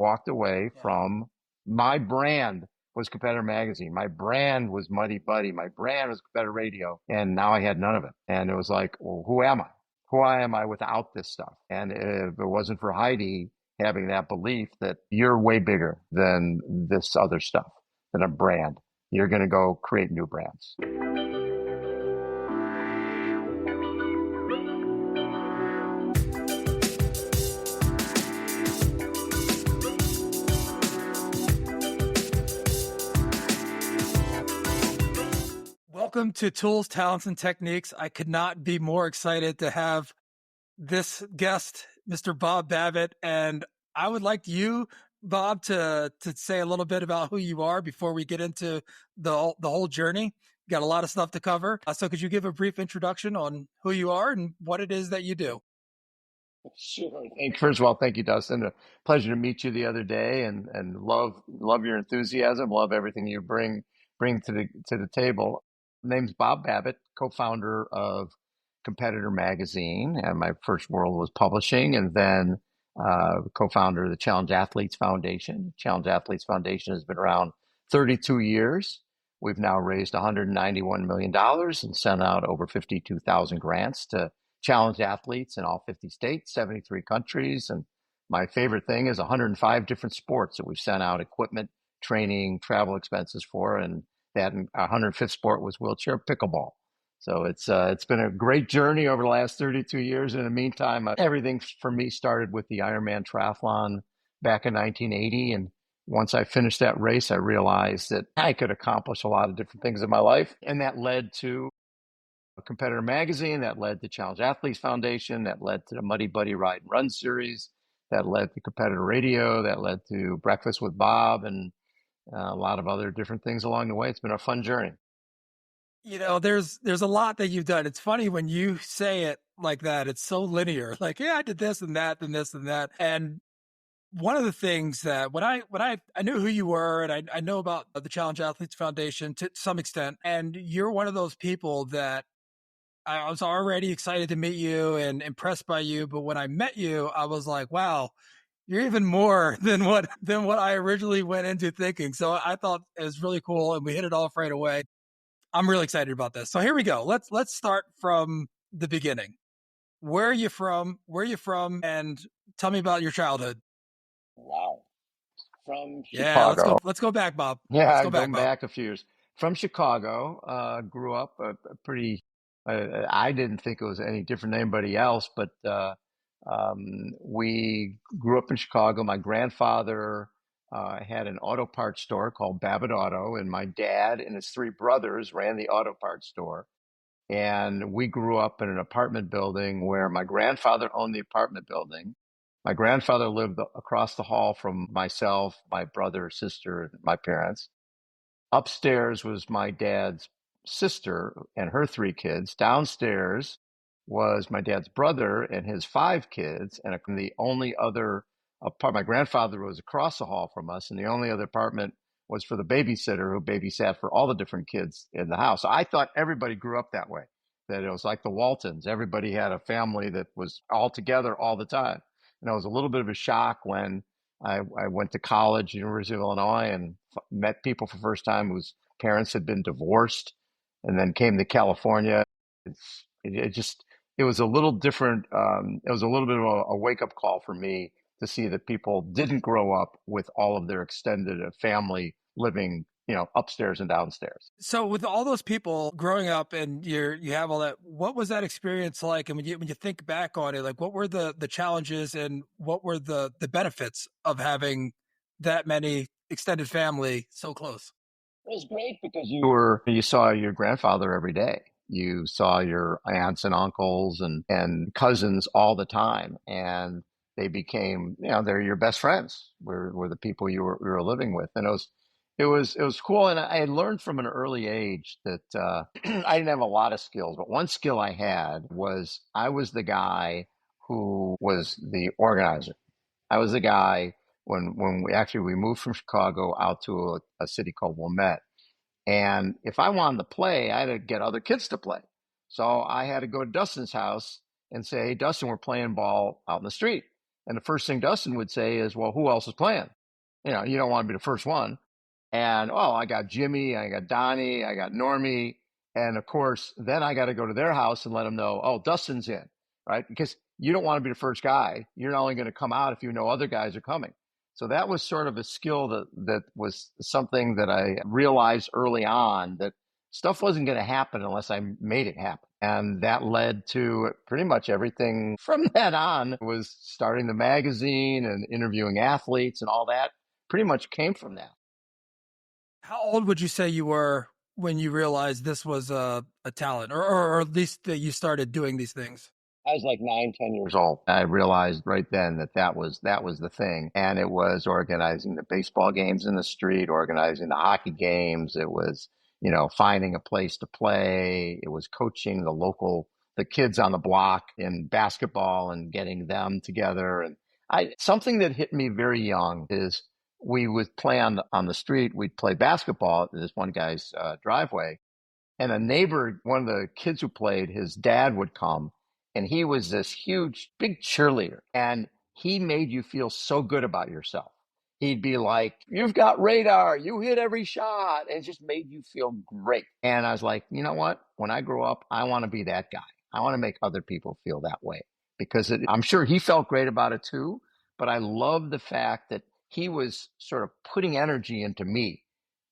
walked away Yeah. from my brand was Competitor Magazine. My brand was Muddy Buddy. My brand was Competitor Radio. And now I had none of it. And it was like, well, who am I? Who am I without this stuff? And if it wasn't for Heidi having that belief that you're way bigger than this other stuff, than a brand, you're going to go create new brands. Welcome to Tools, Talents, and Techniques. I could not be more excited to have this guest, Mr. Bob Babbitt. And I would like you, Bob, to say a little bit about who you are before we get into the whole journey. Got a lot of stuff to cover. So could you give a brief introduction on who you are and what it is that you do? Sure. First of all, thank you, Dustin. A pleasure to meet you the other day, and love your enthusiasm. Love everything you bring to the table. Name's Bob Babbitt, co-founder of Competitor Magazine, and my first world was publishing, and then co-founder of the Challenge Athletes Foundation. Challenge Athletes Foundation has been around 32 years. We've now raised $191 million and sent out over 52,000 grants to challenge athletes in all 50 states, 73 countries. And my favorite thing is 105 different sports that we've sent out equipment, training, travel expenses for. And that 105th sport was wheelchair pickleball. So it's been a great journey over the last 32 years. In the meantime, everything for me started with the Ironman triathlon back in 1980. And once I finished that race, I realized that I could accomplish a lot of different things in my life. And that led to Competitor Magazine, that led to Challenge Athletes Foundation, that led to the Muddy Buddy Ride and Run series, that led to Competitor Radio, that led to Breakfast with Bob, and a lot of other different things along the way. It's been a fun journey. You know, there's a lot that you've done. It's funny when you say it like that. It's so linear. Like, yeah, I did this and that and this and that. And one of the things that when I knew who you were and I know about the Challenge Athletes Foundation to some extent, and you're one of those people that I was already excited to meet you and impressed by you. But when I met you, I was like, wow, you're even more than what I originally went into thinking. So I thought it was really cool, and we hit it off right away. I'm really excited about this. So here we go. Let's start from the beginning. Where are you from? Where are you from? And tell me about your childhood. Wow. From Yeah, Chicago. let's go back, Bob. Let's Yeah, go back, going Bob. back a few years. From Chicago, grew up a pretty, I didn't think it was any different than anybody else, but we grew up in Chicago. My grandfather had an auto parts store called Babbitt Auto, and my dad and his three brothers ran the auto parts store. And we grew up in an apartment building where my grandfather owned the apartment building. My grandfather lived across the hall from myself, my brother, sister, and my parents. Upstairs was my dad's sister and her three kids. Downstairs was my dad's brother and his five kids. And the only other apartment, my grandfather was across the hall from us, and the only other apartment was for the babysitter who babysat for all the different kids in the house. So I thought everybody grew up that way, that it was like the Waltons. Everybody had a family that was all together all the time. And it was a little bit of a shock when I went to college, University of Illinois, and met people for the first time whose parents had been divorced, and then came to California. It just it was a little different. It was a little bit of a wake up call for me to see that people didn't grow up with all of their extended family living, upstairs and downstairs. So with all those people growing up and you have all that, what was that experience like? And when you think back on it, like what were the challenges and what were the benefits of having that many extended family so close? It was great because you saw your grandfather every day. You saw your aunts and uncles and cousins all the time, and they became, they're your best friends. Were the people you were living with, and it was cool. And I had learned from an early age that I didn't have a lot of skills, but one skill I had was I was the guy who was the organizer. I was the guy when we moved from Chicago out to a city called Wilmette. And if I wanted to play, I had to get other kids to play. So I had to go to Dustin's house and say, "Hey, Dustin, we're playing ball out in the street." And the first thing Dustin would say is, well, who else is playing? You don't want to be the first one. And oh, I got Jimmy, I got Donnie, I got Normie. And of course, then I got to go to their house and let them know, oh, Dustin's in, right? Because you don't want to be the first guy. You're not only going to come out if you know other guys are coming. So that was sort of a skill that was something that I realized early on, that stuff wasn't going to happen unless I made it happen. And that led to pretty much everything from that on. Was starting the magazine and interviewing athletes, and all that pretty much came from that. How old would you say you were when you realized this was a talent, or at least that you started doing these things? I was like 9, 10 years old. I realized right then that was the thing. And it was organizing the baseball games in the street, organizing the hockey games. It was, finding a place to play. It was coaching the kids on the block in basketball and getting them together. And something that hit me very young is we would play on the street. We'd play basketball at this one guy's driveway, and a neighbor, one of the kids who played, his dad would come, and he was this huge, big cheerleader. And he made you feel so good about yourself. He'd be like, you've got radar, you hit every shot, and it just made you feel great. And I was like, you know what? When I grow up, I want to be that guy. I want to make other people feel that way, because I'm sure he felt great about it too. But I love the fact that he was sort of putting energy into me,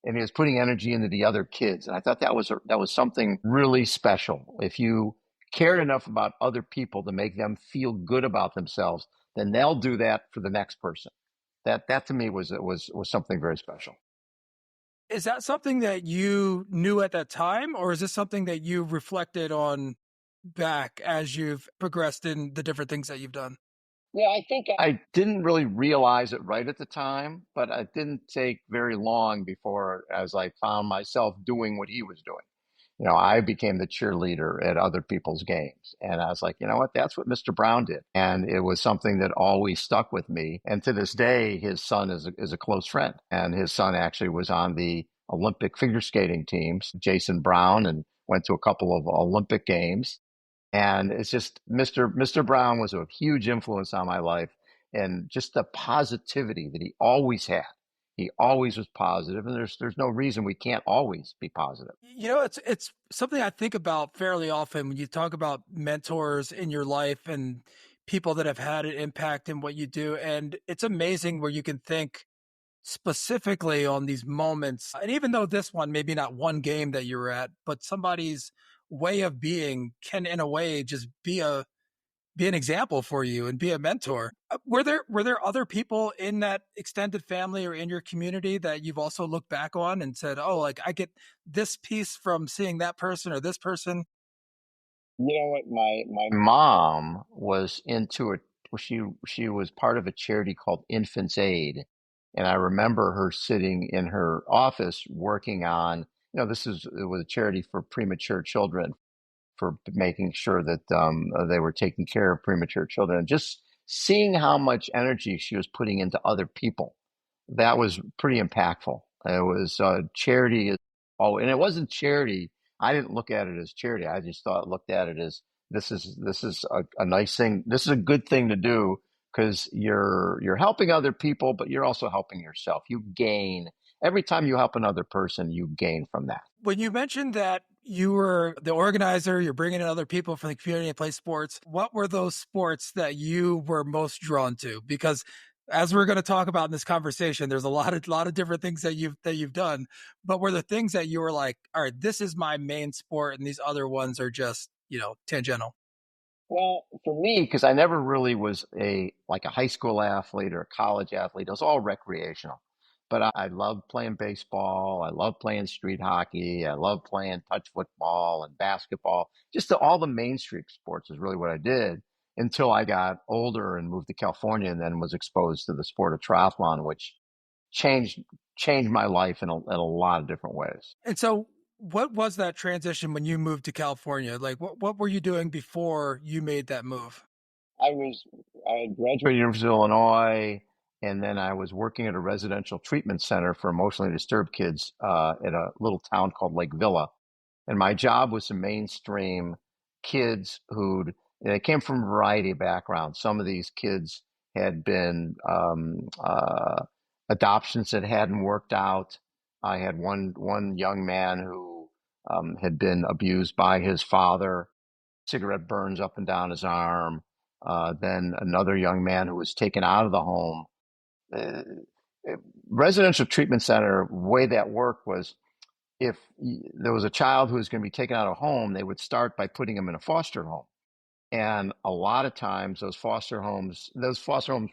and he was putting energy into the other kids. And I thought that was something really special. If you cared enough about other people to make them feel good about themselves, then they'll do that for the next person. That to me was something very special. Is that something that you knew at that time, or is this something that you reflected on back as you've progressed in the different things that you've done? Yeah, I think I didn't really realize it right at the time, but it didn't take very long before as I found myself doing what he was doing. I became the cheerleader at other people's games. And I was like, you know what? That's what Mr. Brown did. And it was something that always stuck with me. And to this day, his son is a close friend. And his son actually was on the Olympic figure skating teams, Jason Brown, and went to a couple of Olympic games. And it's just Mr. Brown was a huge influence on my life, and just the positivity that he always had. He always was positive, and there's no reason we can't always be positive. It's something I think about fairly often when you talk about mentors in your life and people that have had an impact in what you do. And it's amazing where you can think specifically on these moments. And even though this one, maybe not one game that you were at, but somebody's way of being can in a way just be an example for you and be a mentor. Were there other people in that extended family or in your community that you've also looked back on and said, "Oh, like I get this piece from seeing that person or this person"? You know what? My mom was into it. She was part of a charity called Infants Aid, and I remember her sitting in her office working on. It was a charity for premature children, for making sure that they were taking care of premature children. And just seeing how much energy she was putting into other people, that was pretty impactful. It was charity. Oh, and it wasn't charity. I didn't look at it as charity. I just looked at it as this is a nice thing. This is a good thing to do, because you're helping other people, but you're also helping yourself. You gain every time you help another person. You gain from that. When you mentioned that you were the organizer, you're bringing in other people from the community to play sports, what were those sports that you were most drawn to? Because as we're going to talk about in this conversation, there's a lot of different things that you've done, but were the things that you were like, all right, this is my main sport, and these other ones are just tangential? Well, for me, because I never really was a high school athlete or a college athlete. It was all recreational. But I loved playing baseball. I loved playing street hockey. I loved playing touch football and basketball. Just all the mainstream sports is really what I did, until I got older and moved to California, and then was exposed to the sport of triathlon, which changed changed my life in a lot of different ways. And so, what was that transition when you moved to California? Like, what were you doing before you made that move? I was I had graduated from University of Illinois, and then I was working at a residential treatment center for emotionally disturbed kids in a little town called Lake Villa. And my job was to mainstream kids they came from a variety of backgrounds. Some of these kids had been adoptions that hadn't worked out. I had one young man who had been abused by his father, cigarette burns up and down his arm. Then another young man who was taken out of the home. Uh, Residential treatment center, way that worked was if there was a child who was going to be taken out of a home, they would start by putting him in a foster home. And a lot of times those foster homes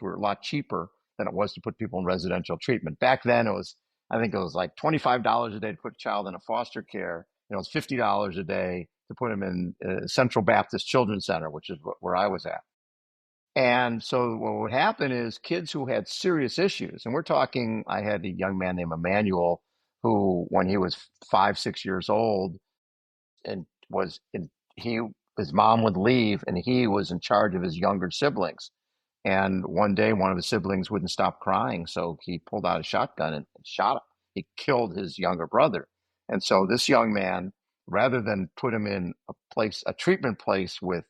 were a lot cheaper than it was to put people in residential treatment. Back then I think it was like $25 a day to put a child in a foster care. It was $50 a day to put him in Central Baptist Children's Center, which is where I was at. And so what would happen is kids who had serious issues, and we're talking, I had a young man named Emmanuel who, when he was 5, 6 years old, and was in, he his mom would leave, and he was in charge of his younger siblings. And one day, one of his siblings wouldn't stop crying, so he pulled out a shotgun and shot him. He killed his younger brother. And so this young man, rather than put him in a treatment place with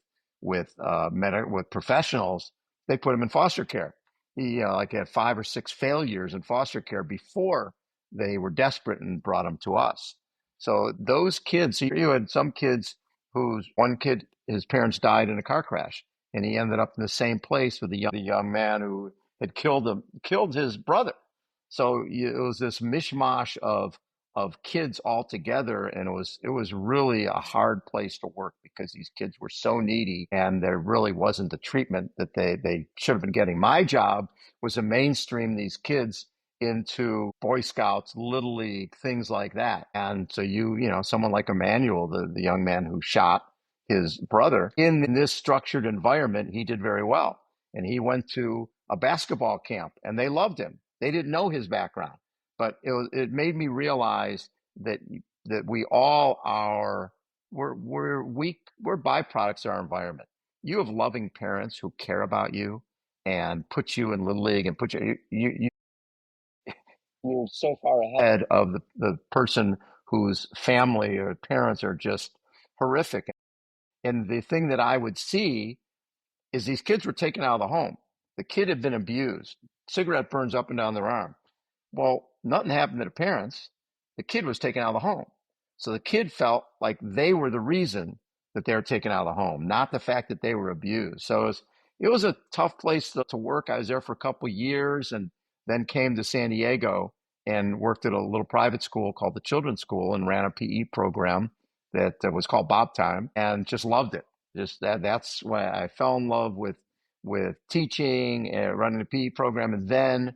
professionals, they put him in foster care. He like had 5 or 6 failures in foster care before they were desperate and brought him to us. So those kids, so you had some kids whose one kid, his parents died in a car crash, and he ended up in the same place with the young man who had killed his brother. So it was this mishmash of kids all together, and it was really a hard place to work because these kids were so needy, and there really wasn't the treatment that they should have been getting. My job was to mainstream these kids into Boy Scouts, Little League, things like that. And so someone like Emmanuel, the young man who shot his brother, in this structured environment, he did very well. And he went to a basketball camp, and they loved him. They didn't know his background, but it made me realize that we all are we're byproducts of our environment. You have loving parents who care about you and put you in Little League and you're so far ahead of the person whose family or parents are just horrific. And the thing that I would see is these kids were taken out of the home. The kid had been abused, cigarette burns up and down their arm. Well, nothing happened to the parents. The kid was taken out of the home. So the kid felt like they were the reason that they were taken out of the home, not the fact that they were abused. So it was a tough place to work. I was there for a couple of years and then came to San Diego and worked at a little private school called the Children's School and ran a PE program that was called Bob Time and just loved it. Just that's why I fell in love with teaching and running a PE program. And then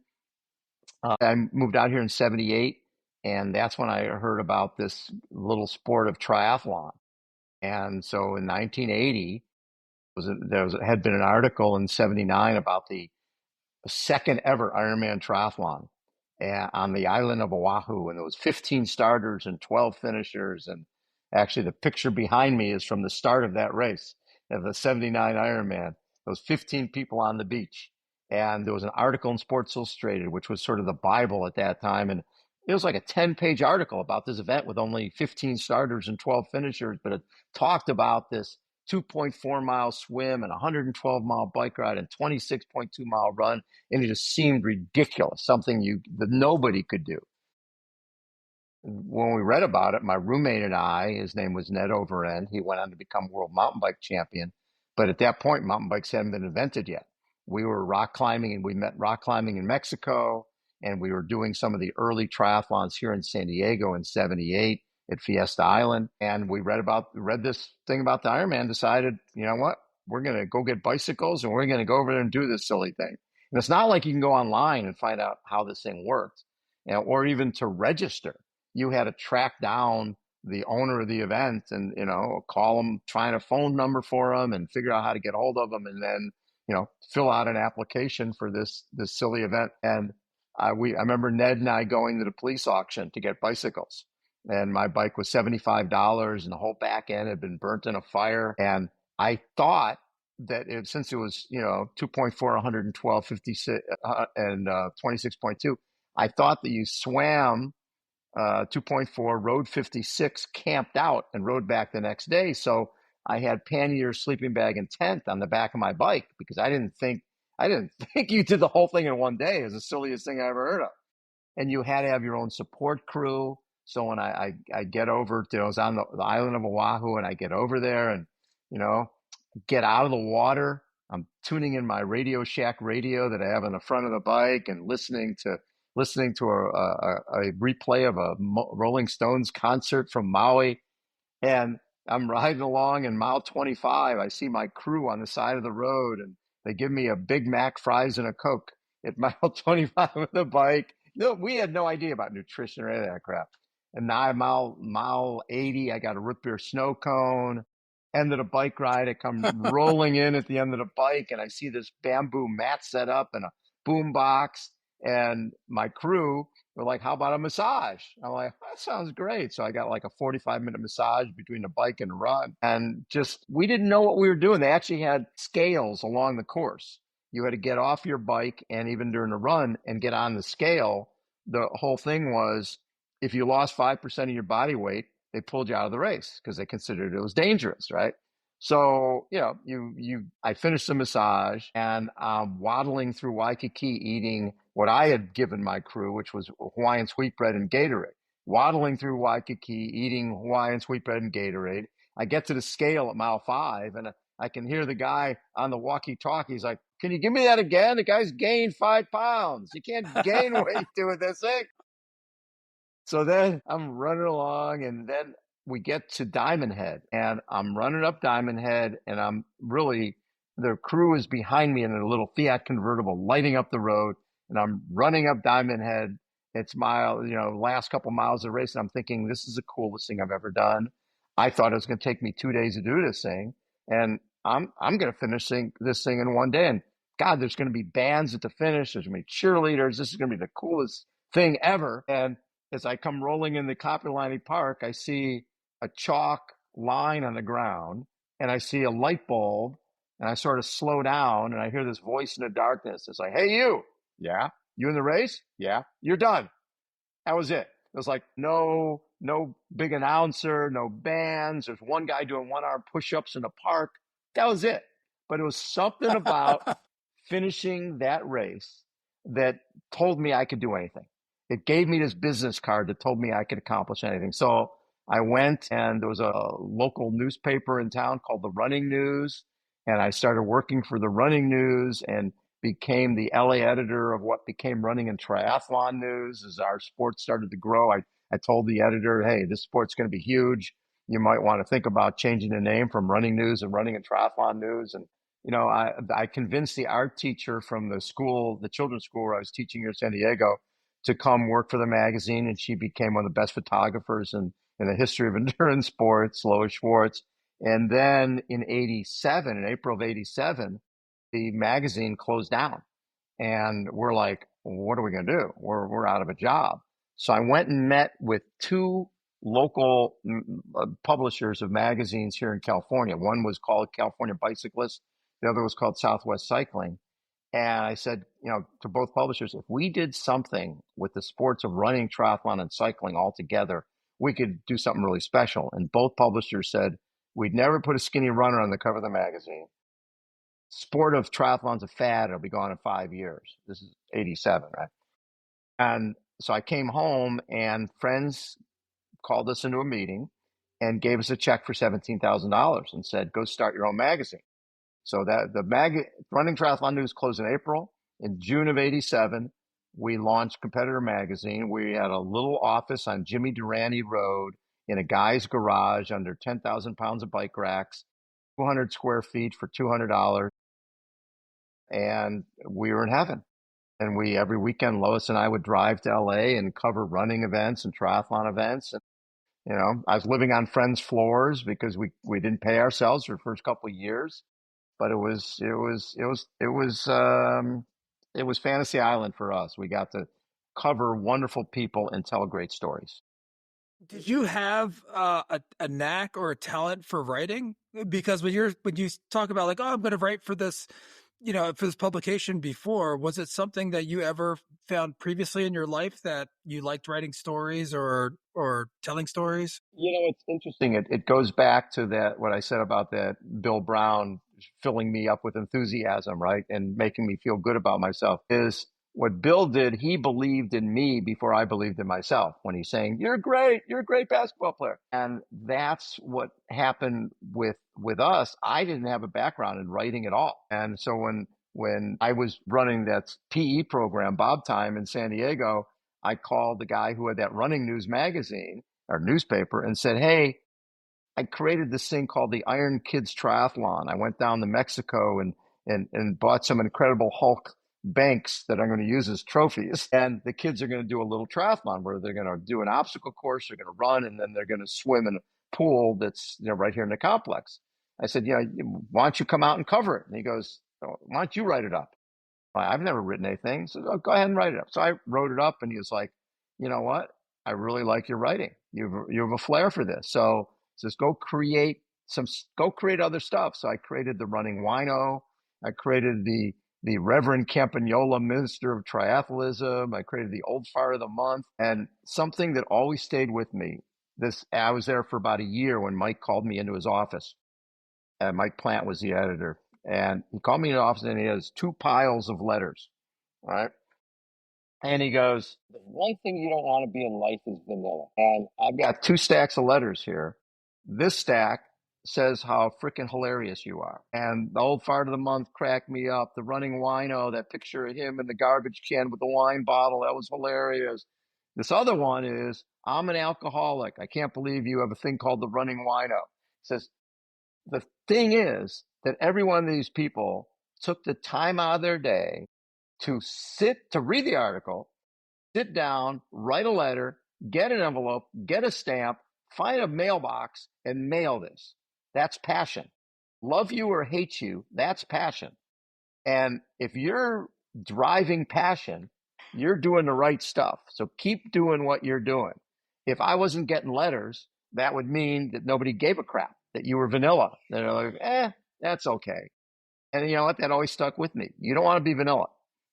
I moved out here in '78, and that's when I heard about this little sport of triathlon. And so in 1980, had been an article in '79 about the second ever Ironman triathlon on the island of Oahu. And there was 15 starters and 12 finishers. And actually, the picture behind me is from the start of that race of the '79 Ironman. There was 15 people on the beach. And there was an article in Sports Illustrated, which was sort of the Bible at that time. And it was like a 10-page article about this event with only 15 starters and 12 finishers, but it talked about this 2.4-mile swim and 112-mile bike ride and 26.2-mile run, and it just seemed ridiculous, something that nobody could do. When we read about it, my roommate and I, his name was Ned Overend, he went on to become world mountain bike champion. But at that point, mountain bikes hadn't been invented yet. We were rock climbing, and we met rock climbing in Mexico, and we were doing some of the early triathlons here in San Diego in '78 at Fiesta Island. And we read this thing about the Ironman, decided, you know what, we're going to go get bicycles and we're going to go over there and do this silly thing. And it's not like you can go online and find out how this thing works, or even to register. You had to track down the owner of the event and call them, find a phone number for them and figure out how to get hold of them, and then fill out an application for this silly event. And I remember Ned and I going to the police auction to get bicycles, and my bike was $75 and the whole back end had been burnt in a fire. And I thought that since it was 2.4, 112, 56 and 26.2, I thought that you swam 2.4, rode 56, camped out, and rode back the next day. So I had pannier, sleeping bag, and tent on the back of my bike because I didn't think I didn't think you did the whole thing in one day. It was the silliest thing I ever heard of. And you had to have your own support crew. So when I get over to, I was on the island of Oahu, and I get over there and, you know, get out of the water. I'm tuning in my Radio Shack radio that I have on the front of the bike and listening to a replay of a Rolling Stones concert from Maui. And I'm riding along in mile 25. I see my crew on the side of the road, and they give me a Big Mac, fries, and a Coke at mile 25 with the bike. No, we had no idea about nutrition or any of that crap. And now mile 80, I got a root beer snow cone. End of the bike ride, I come rolling in at the end of the bike, and I see this bamboo mat set up and a boom box. And my crew were like, "How about a massage?" I'm like, "That sounds great." So I got like a 45-minute massage between the bike and the run. And just, we didn't know what we were doing. They actually had scales along the course. You had to get off your bike and even during the run and get on the scale. The whole thing was, if you lost 5% of your body weight, they pulled you out of the race because they considered it was dangerous, right? So, I finished the massage, and I'm waddling through Waikiki eating what I had given my crew, which was Hawaiian sweetbread and Gatorade. Waddling through Waikiki eating Hawaiian sweetbread and Gatorade. I get to the scale at mile 5, and I can hear the guy on the walkie-talkie. He's like, "Can you give me that again? The guy's gained 5 pounds. You can't gain weight doing this thing." So then I'm running along, and then we get to Diamond Head, and I'm running up Diamond Head, and the crew is behind me in a little Fiat convertible lighting up the road, and I'm running up Diamond Head. It's last couple miles of the race, and I'm thinking, this is the coolest thing I've ever done. I thought it was going to take me 2 days to do this thing, and I'm going to finish this thing in one day. And God, there's going to be bands at the finish. There's going to be cheerleaders. This is going to be the coolest thing ever. And as I come rolling in the Kapiolani Park, I see a chalk line on the ground, and I see a light bulb, and I sort of slow down, and I hear this voice in the darkness. It's like, "Hey, you." "Yeah." "You in the race?" "Yeah." "You're done." That was it. It was like no big announcer, no bands. There's one guy doing 1 hour push-ups in the park. That was it. But it was something about finishing that race that told me I could do anything. It gave me this business card that told me I could accomplish anything. So I went, and there was a local newspaper in town called the Running News, and I started working for the Running News and became the LA editor of what became Running and Triathlon News. As our sport started to grow, I told the editor, "Hey, this sport's going to be huge. You might want to think about changing the name from Running News and Running and Triathlon News." And I convinced the art teacher from the school, the children's school where I was teaching here in San Diego, to come work for the magazine, and she became one of the best photographers in the history of endurance sports, Lois Schwartz. And then in April of '87, the magazine closed down, and we're like, "What are we going to do? We're out of a job." So I went and met with two local publishers of magazines here in California. One was called California Bicyclist. The other was called Southwest Cycling. And I said, to both publishers, if we did something with the sports of running, triathlon, and cycling all together, we could do something really special. And both publishers said, we'd never put a skinny runner on the cover of the magazine. Sport of triathlon's a fad. It'll be gone in 5 years. This is '87, right? And so I came home, and friends called us into a meeting and gave us a check for $17,000 and said, "Go start your own magazine." So that Running Triathlon News closed in April. In June of '87, we launched Competitor Magazine. We had a little office on Jimmy Durante Road in a guy's garage under 10,000 pounds of bike racks, 200 square feet for $200. And we were in heaven. And every weekend, Lois and I would drive to LA and cover running events and triathlon events. And, I was living on friends' floors because we didn't pay ourselves for the first couple of years. But it was Fantasy Island for us. We got to cover wonderful people and tell great stories. Did you have a knack or a talent for writing? Because when you talk about like, "Oh, I'm going to write for this, for this publication," before, was it something that you ever found previously in your life that you liked writing stories or telling stories? It's interesting. It goes back to what I said about that Bill Brown filling me up with enthusiasm, right? And making me feel good about myself is what Bill did. He believed in me before I believed in myself when he's saying, you're a great basketball player. And that's what happened with us. I didn't have a background in writing at all. And so when I was running that PE program, Bob Time in San Diego, I called the guy who had that running news magazine or newspaper and said, hey, I created this thing called the Iron Kids Triathlon. I went down to Mexico and bought some incredible Hulk banks that I'm going to use as trophies. And the kids are going to do a little triathlon where they're going to do an obstacle course, they're going to run, and then they're going to swim in a pool that's right here in the complex. I said, why don't you come out and cover it? And he goes, oh, why don't you write it up? I've never written anything. So go ahead and write it up. So I wrote it up, and he was like, you know what? I really like your writing. You have a flair for this. So just go create other stuff. So I created the Running Wino. I created the Reverend Campagnola Minister of Triathlism. I created the Old Fire of the Month, and something that always stayed with me. I was there for about a year when Mike called me into his office. Mike Plant was the editor. And he called me in the office and he has 2 piles of letters. All right. And he goes, the one thing you don't want to be in life is vanilla. And I've got 2 stacks of letters here. This stack says how freaking hilarious you are. And the Old Fart of the Month cracked me up. The Running Wino, that picture of him in the garbage can with the wine bottle, that was hilarious. This other one is, I'm an alcoholic. I can't believe you have a thing called the Running Wino. It says, the thing is that every one of these people took the time out of their day to read the article, sit down, write a letter, get an envelope, get a stamp, find a mailbox, and mail this. That's passion. Love you or hate you, that's passion. And if you're driving passion, you're doing the right stuff. So keep doing what you're doing. If I wasn't getting letters, that would mean that nobody gave a crap, that you were vanilla. They're like, that's okay. And you know what? That always stuck with me. You don't want to be vanilla.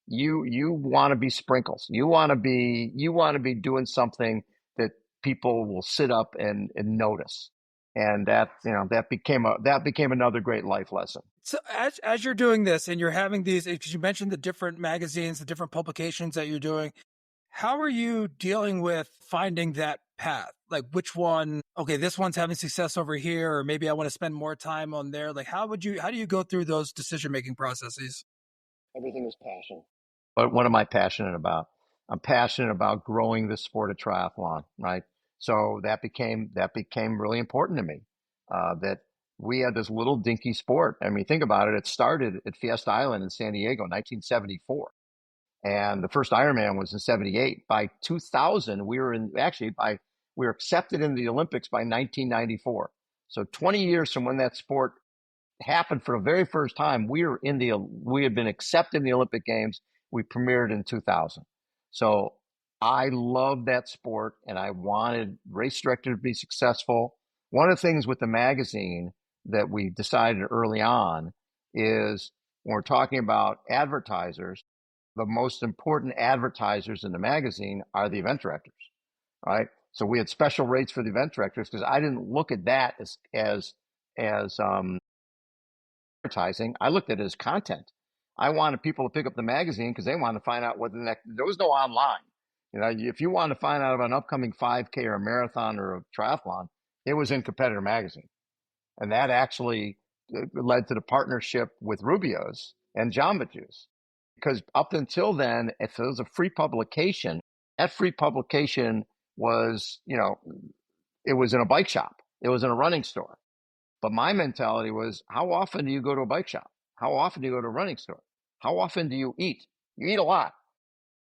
You want to be sprinkles. You want to be doing something that people will sit up and notice. And that became another great life lesson. So as you're doing this and you're having these, because you mentioned the different magazines, the different publications that you're doing, how are you dealing with finding that path? Like which one, okay, this one's having success over here, or maybe I want to spend more time on there. Like how do you go through those decision-making processes? Everything is passion. But what am I passionate about? I'm passionate about growing the sport of triathlon, right? So that became really important to me. That we had this little dinky sport. I mean, think about it. It started at Fiesta Island in San Diego, 1974. And the first Ironman was in 78. By 2000, we were accepted into the Olympics by 1994. So 20 years from when that sport happened for the very first time, we had been accepted in the Olympic Games. We premiered in 2000. So I loved that sport and I wanted Race Director to be successful. One of the things with the magazine that we decided early on is when we're talking about advertisers, the most important advertisers in the magazine are the event directors, right? So we had special rates for the event directors because I didn't look at that as advertising. I looked at it as content. I wanted people to pick up the magazine because they wanted to find out what there was no online. If you wanted to find out about an upcoming 5K or a marathon or a triathlon, it was in Competitor Magazine. And that actually led to the partnership with Rubio's and Jamba Juice. Because up until then, if it was a free publication, that free publication was, it was in a bike shop. It was in a running store. But my mentality was, how often do you go to a bike shop? How often do you go to a running store? How often do you eat? You eat a lot.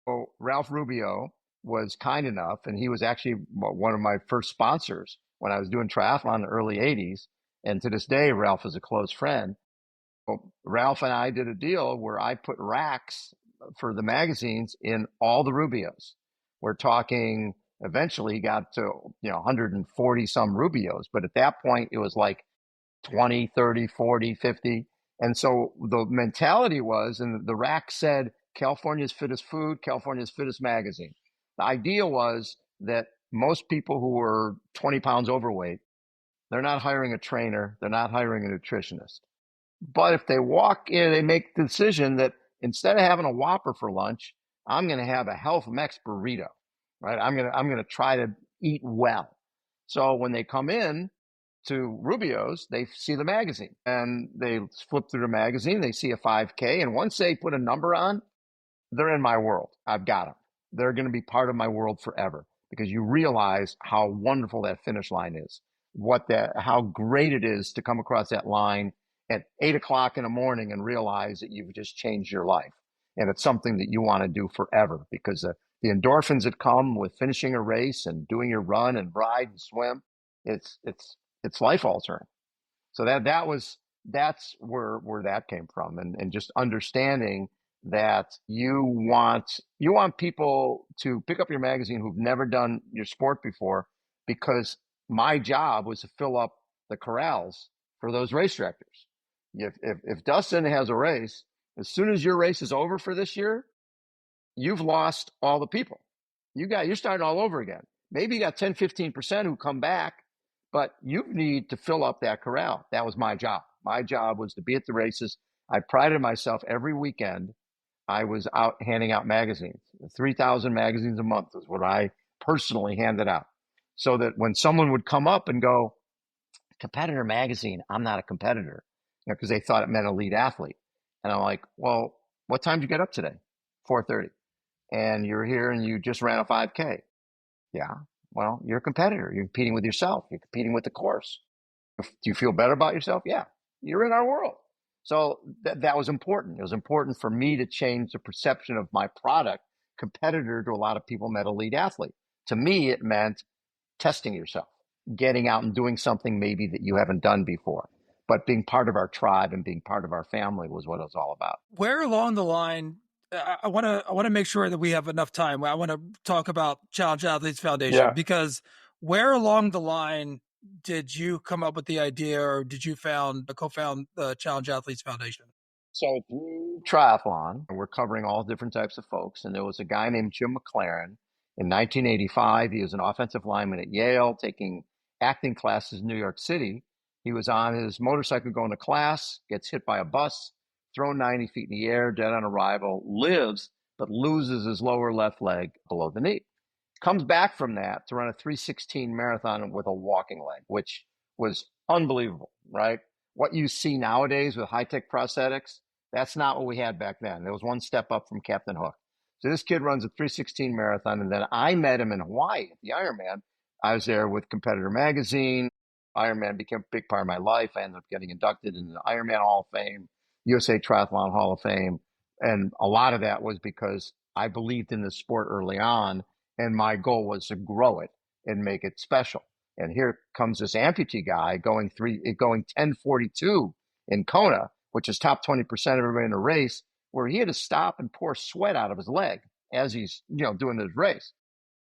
So Ralph Rubio was kind enough, and he was actually one of my first sponsors when I was doing triathlon in the early 80s. And to this day, Ralph is a close friend. Well, Ralph and I did a deal where I put racks for the magazines in all the Rubios. We're talking, eventually he got to 140 some Rubios, but at that point it was like 20, 30, 40, 50. And so the mentality was, and the rack said, California's fittest food, California's fittest magazine. The idea was that most people who were 20 pounds overweight, they're not hiring a trainer, they're not hiring a nutritionist. But if they walk in, they make the decision that instead of having a Whopper for lunch, I'm going to have a Health Mex burrito, right? I'm going to try to eat well. So when they come in to Rubio's, they see the magazine and they flip through the magazine. They see a 5K, and once they put a number on, they're in my world. I've got them. They're going to be part of my world forever because you realize how wonderful that finish line is. How great it is to come across that line at 8 o'clock in the morning and realize that you've just changed your life. And it's something that you want to do forever because the endorphins that come with finishing a race and doing your run and ride and swim, it's life altering. So that's where that came from, and just understanding that you want people to pick up your magazine who've never done your sport before, because my job was to fill up the corrals for those race directors. If Dustin has a race, as soon as your race is over for this year, you've lost all the people. You're starting all over again. Maybe you got 10, 15% who come back, but you need to fill up that corral. That was my job. My job was to be at the races. I prided myself every weekend. I was out handing out magazines. 3,000 magazines a month is what I personally handed out. So that when someone would come up and go, competitor magazine, I'm not a competitor, because they thought it meant elite athlete. And I'm like, well, what time did you get up today? 4:30. And you're here and you just ran a 5K. Yeah. Well, you're a competitor. You're competing with yourself. You're competing with the course. Do you feel better about yourself? Yeah. You're in our world. So that was important. It was important for me to change the perception of my product. Competitor to a lot of people meant elite athlete. To me, it meant testing yourself, getting out and doing something maybe that you haven't done before. But being part of our tribe and being part of our family was what it was all about. Where along the line, I want to make sure that we have enough time. I want to talk about Challenge Athletes Foundation, Yeah. because where along the line did you come up with the idea, or did you co-found the Challenge Athletes Foundation? So through triathlon, we're covering all different types of folks. And there was a guy named Jim McLaren in 1985. He was an offensive lineman at Yale, taking acting classes in New York City. He was on his motorcycle going to class, gets hit by a bus, thrown 90 feet in the air, dead on arrival, lives, but loses his lower left leg below the knee. Comes back from that to run a 3:16 marathon with a walking leg, which was unbelievable, right? What you see nowadays with high-tech prosthetics, that's not what we had back then. There was one step up from Captain Hook. So this kid runs a 3:16 marathon, and then I met him in Hawaii at the Ironman. I was there with Competitor Magazine. Ironman became a big part of my life. I ended up getting inducted into the Ironman Hall of Fame, USA Triathlon Hall of Fame. And a lot of that was because I believed in the sport early on, and my goal was to grow it and make it special. And here comes this amputee guy going 10:42 in Kona, which is top 20% of everybody in the race, where he had to stop and pour sweat out of his leg as he's doing his race.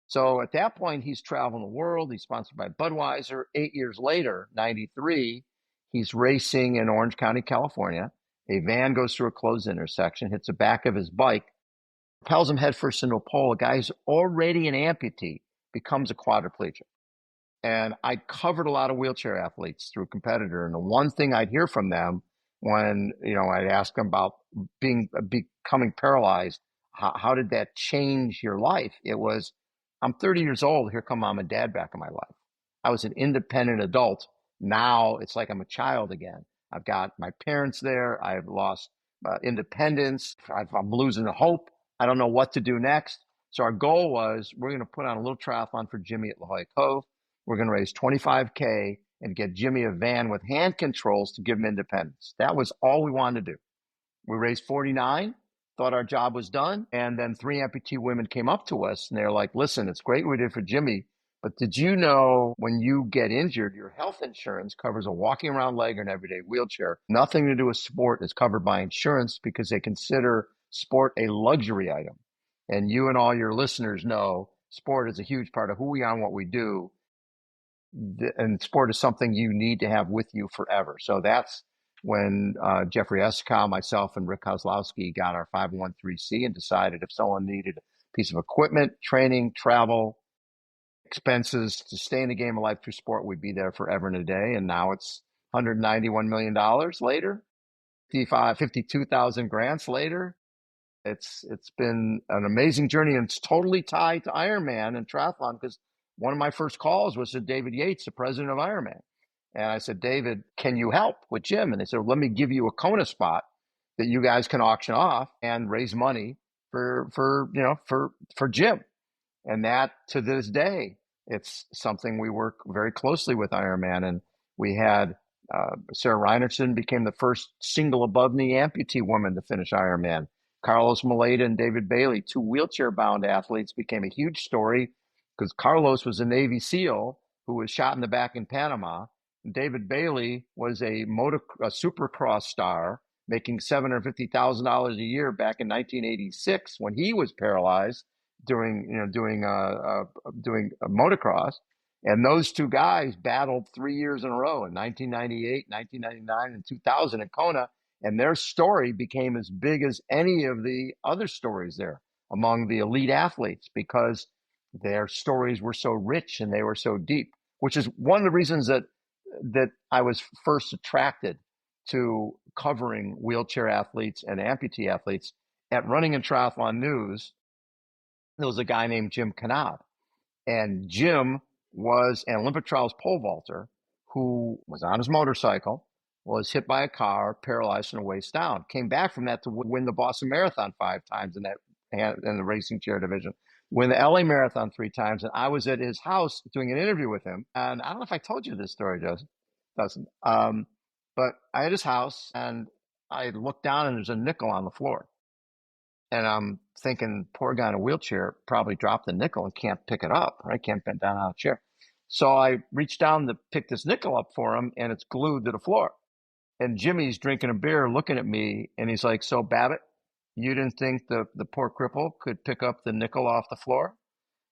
So at that point, he's traveling the world. He's sponsored by Budweiser. 8 years later, 93, he's racing in Orange County, California. A van goes through a closed intersection, hits the back of his bike, propels him headfirst into a pole. A guy's already an amputee becomes a quadriplegic. And I covered a lot of wheelchair athletes through Competitor. And the one thing I'd hear from them when, I'd ask them about becoming paralyzed, how did that change your life? It was, I'm 30 years old. Here come mom and dad back in my life. I was an independent adult. Now it's like I'm a child again. I've got my parents there. I've lost independence. I'm losing hope. I don't know what to do next. So our goal was, we're going to put on a little triathlon for Jimmy at La Jolla Cove. We're going to raise 25K and get Jimmy a van with hand controls to give him independence. That was all we wanted to do. We raised 49, thought our job was done. And then 3 amputee women came up to us and they're like, listen, it's great what we did for Jimmy, but did you know when you get injured, your health insurance covers a walking around leg or an everyday wheelchair? Nothing to do with sport is covered by insurance because they consider sport a luxury item. And you and all your listeners know sport is a huge part of who we are and what we do. And sport is something you need to have with you forever. So that's when Jeffrey Eskow, myself, and Rick Kozlowski got our 501(c) and decided if someone needed a piece of equipment, training, travel, expenses to stay in the game of life through sport, we'd be there forever and a day. And now it's $191 million later. 52,000 grants later. It's been an amazing journey, and it's totally tied to Ironman and triathlon because one of my first calls was to David Yates, the president of Ironman. And I said, David, can you help with Jim? And they said, well, let me give you a Kona spot that you guys can auction off and raise money for Jim. And that, to this day, it's something we work very closely with Ironman. And we had Sarah Reinertsen became the first single above knee amputee woman to finish Ironman. Carlos Maleta and David Bailey, two wheelchair bound athletes, became a huge story because Carlos was a Navy SEAL who was shot in the back in Panama. And David Bailey was a supercross star making $750,000 a year back in 1986 when he was paralyzed doing motocross. And those two guys battled 3 years in a row in 1998, 1999, and 2000 at Kona. And their story became as big as any of the other stories there among the elite athletes because their stories were so rich and they were so deep, which is one of the reasons that I was first attracted to covering wheelchair athletes and amputee athletes. At Running and Triathlon News, there was a guy named Jim Knab. And Jim was an Olympic trials pole vaulter who was on his motorcycle, was hit by a car, paralyzed from the waist down, came back from that to win the Boston Marathon 5 times in the racing chair division, win the LA Marathon 3 times. And I was at his house doing an interview with him. And I don't know if I told you this story, Dustin. But I had his house and I looked down and there's a nickel on the floor. And I'm thinking, poor guy in a wheelchair probably dropped the nickel and can't pick it up, right? Can't bend down out of the chair. So I reached down to pick this nickel up for him, and it's glued to the floor. And Jimmy's drinking a beer, looking at me, and he's like, so Babbitt, you didn't think the poor cripple could pick up the nickel off the floor?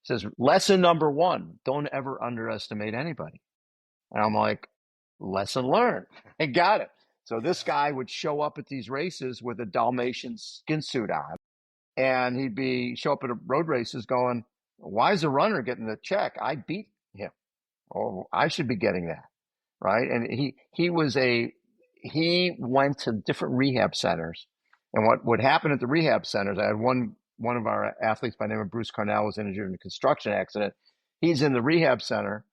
He says, lesson number 1, don't ever underestimate anybody. And I'm like, lesson learned. I got it. So this guy would show up at these races with a Dalmatian skin suit on, and he'd show up at road races going, why is the runner getting the check? I beat him. Oh, I should be getting that, right? And he went to different rehab centers. And what would happen at the rehab centers, I had one of our athletes by the name of Bruce Cornell was injured in a construction accident. He's in the rehab center,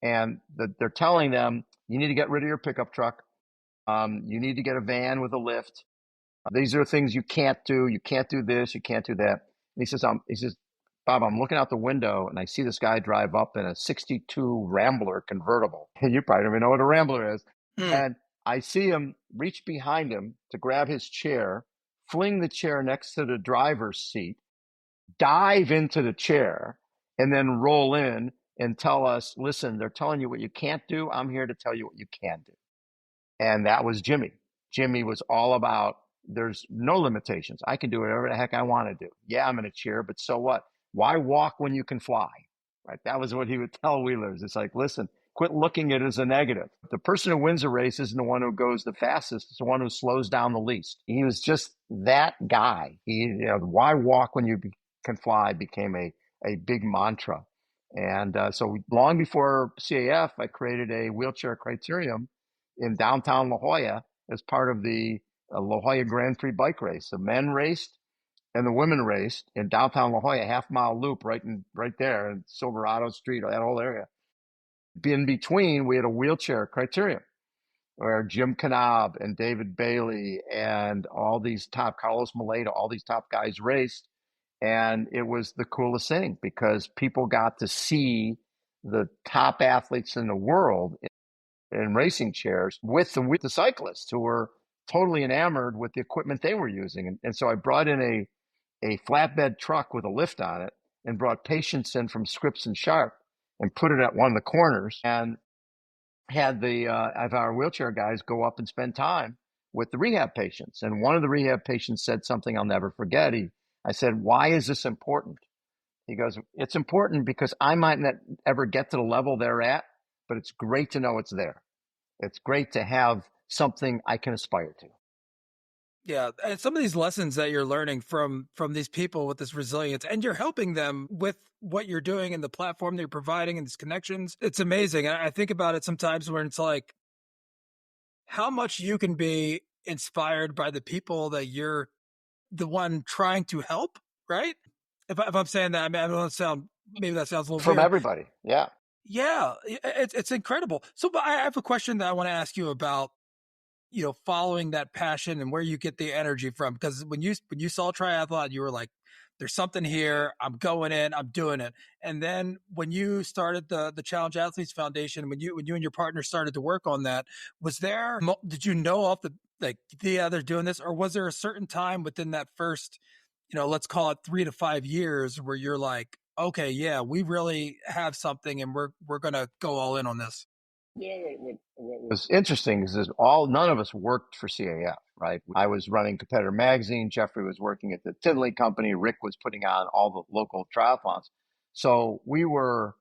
and they're telling them, you need to get rid of your pickup truck. You need to get a van with a lift. These are things you can't do. You can't do this. You can't do that. And he says, Bob, I'm looking out the window and I see this guy drive up in a 62 Rambler convertible. And you probably don't even know what a Rambler is. And I see him reach behind him to grab his chair, fling the chair next to the driver's seat, dive into the chair, and then roll in and tell us, listen, they're telling you what you can't do. I'm here to tell you what you can do. And that was Jimmy. Jimmy was all about, there's no limitations. I can do whatever the heck I want to do. Yeah, I'm in a chair, but so what? Why walk when you can fly? Right? That was what he would tell wheelers. It's like, listen, quit looking at it as a negative. The person who wins a race isn't the one who goes the fastest. It's the one who slows down the least. He was just that guy. Why walk when you can fly became a big mantra. And so long before CAF, I created a wheelchair criterium in downtown La Jolla as part of the La Jolla Grand Prix bike race. The men raced and the women raced in downtown La Jolla, half-mile loop right there in Silverado Street, that whole area. In between, we had a wheelchair criterium where Jim Knab and David Bailey and all these top, Carlos Maleta, all these top guys raced. And it was the coolest thing because people got to see the top athletes in the world in racing chairs with the cyclists who were totally enamored with the equipment they were using. And so I brought in a flatbed truck with a lift on it and brought patients in from Scripps and Sharp and put it at one of the corners and had our wheelchair guys go up and spend time with the rehab patients. And one of the rehab patients said something I'll never forget. I said, why is this important? He goes, it's important because I might not ever get to the level they're at, but it's great to know it's there. It's great to have something I can aspire to. Yeah, and some of these lessons that you're learning from these people with this resilience, and you're helping them with what you're doing and the platform that you're providing and these connections, it's amazing. And I think about it sometimes when it's like how much you can be inspired by the people that you're the one trying to help, right? If I'm saying that, I mean, I don't sound, maybe that sounds a little From weird. everybody. Yeah. Yeah, it's incredible. So, but I have a question that I want to ask you about, following that passion and where you get the energy from. Because when you saw triathlon, you were like, "There's something here. I'm going in. I'm doing it." And then when you started the Challenge Athletes Foundation, when you and your partner started to work on that, did you know off the like, yeah, they're doing this, or was there a certain time within that first, let's call it 3 to 5 years, where you're like, okay, yeah, we really have something, and we're gonna go all in on this. Yeah, what was interesting is all none of us worked for CAF, right? I was running Competitor Magazine. Jeffrey was working at the Tinley Company. Rick was putting on all the local triathlons. So we were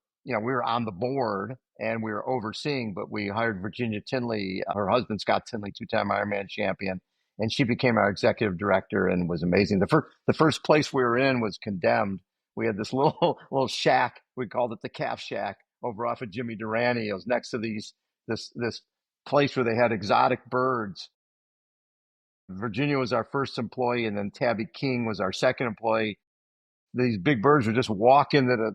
on the board and we were overseeing. But we hired Virginia Tinley, her husband Scott Tinley, two-time Ironman champion, and she became our executive director and was amazing. The first place we were in was Condemned. We had this little shack. We called it the Calf Shack over off of Jimmy Durante. It was next to this place where they had exotic birds. Virginia was our first employee, and then Tabby King was our second employee. These big birds would just walk into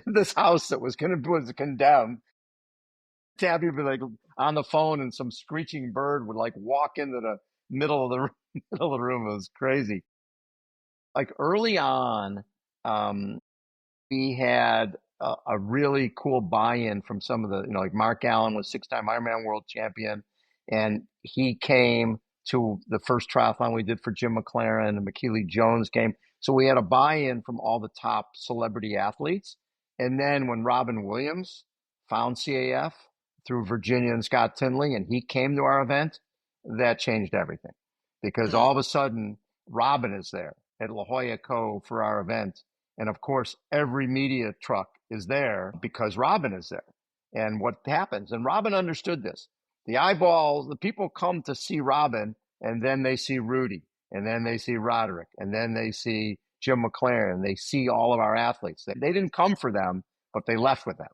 this house that was condemned. Tabby would be like on the phone, and some screeching bird would like walk into the middle of the middle of the room. It was crazy. Like early on, we had a really cool buy-in from some of the, like Mark Allen was six-time Ironman world champion, and he came to the first triathlon we did for Jim McLaren, and McKeely Jones came. So we had a buy-in from all the top celebrity athletes. And then when Robin Williams found CAF through Virginia and Scott Tinley, and he came to our event, that changed everything. Because all of a sudden, Robin is there at La Jolla Cove for our event, and of course, every media truck is there because Robin is there. And what happens, and Robin understood this, the people come to see Robin, and then they see Rudy, and then they see Roderick, and then they see Jim McLaren. They see all of our athletes. They didn't come for them, but they left with them,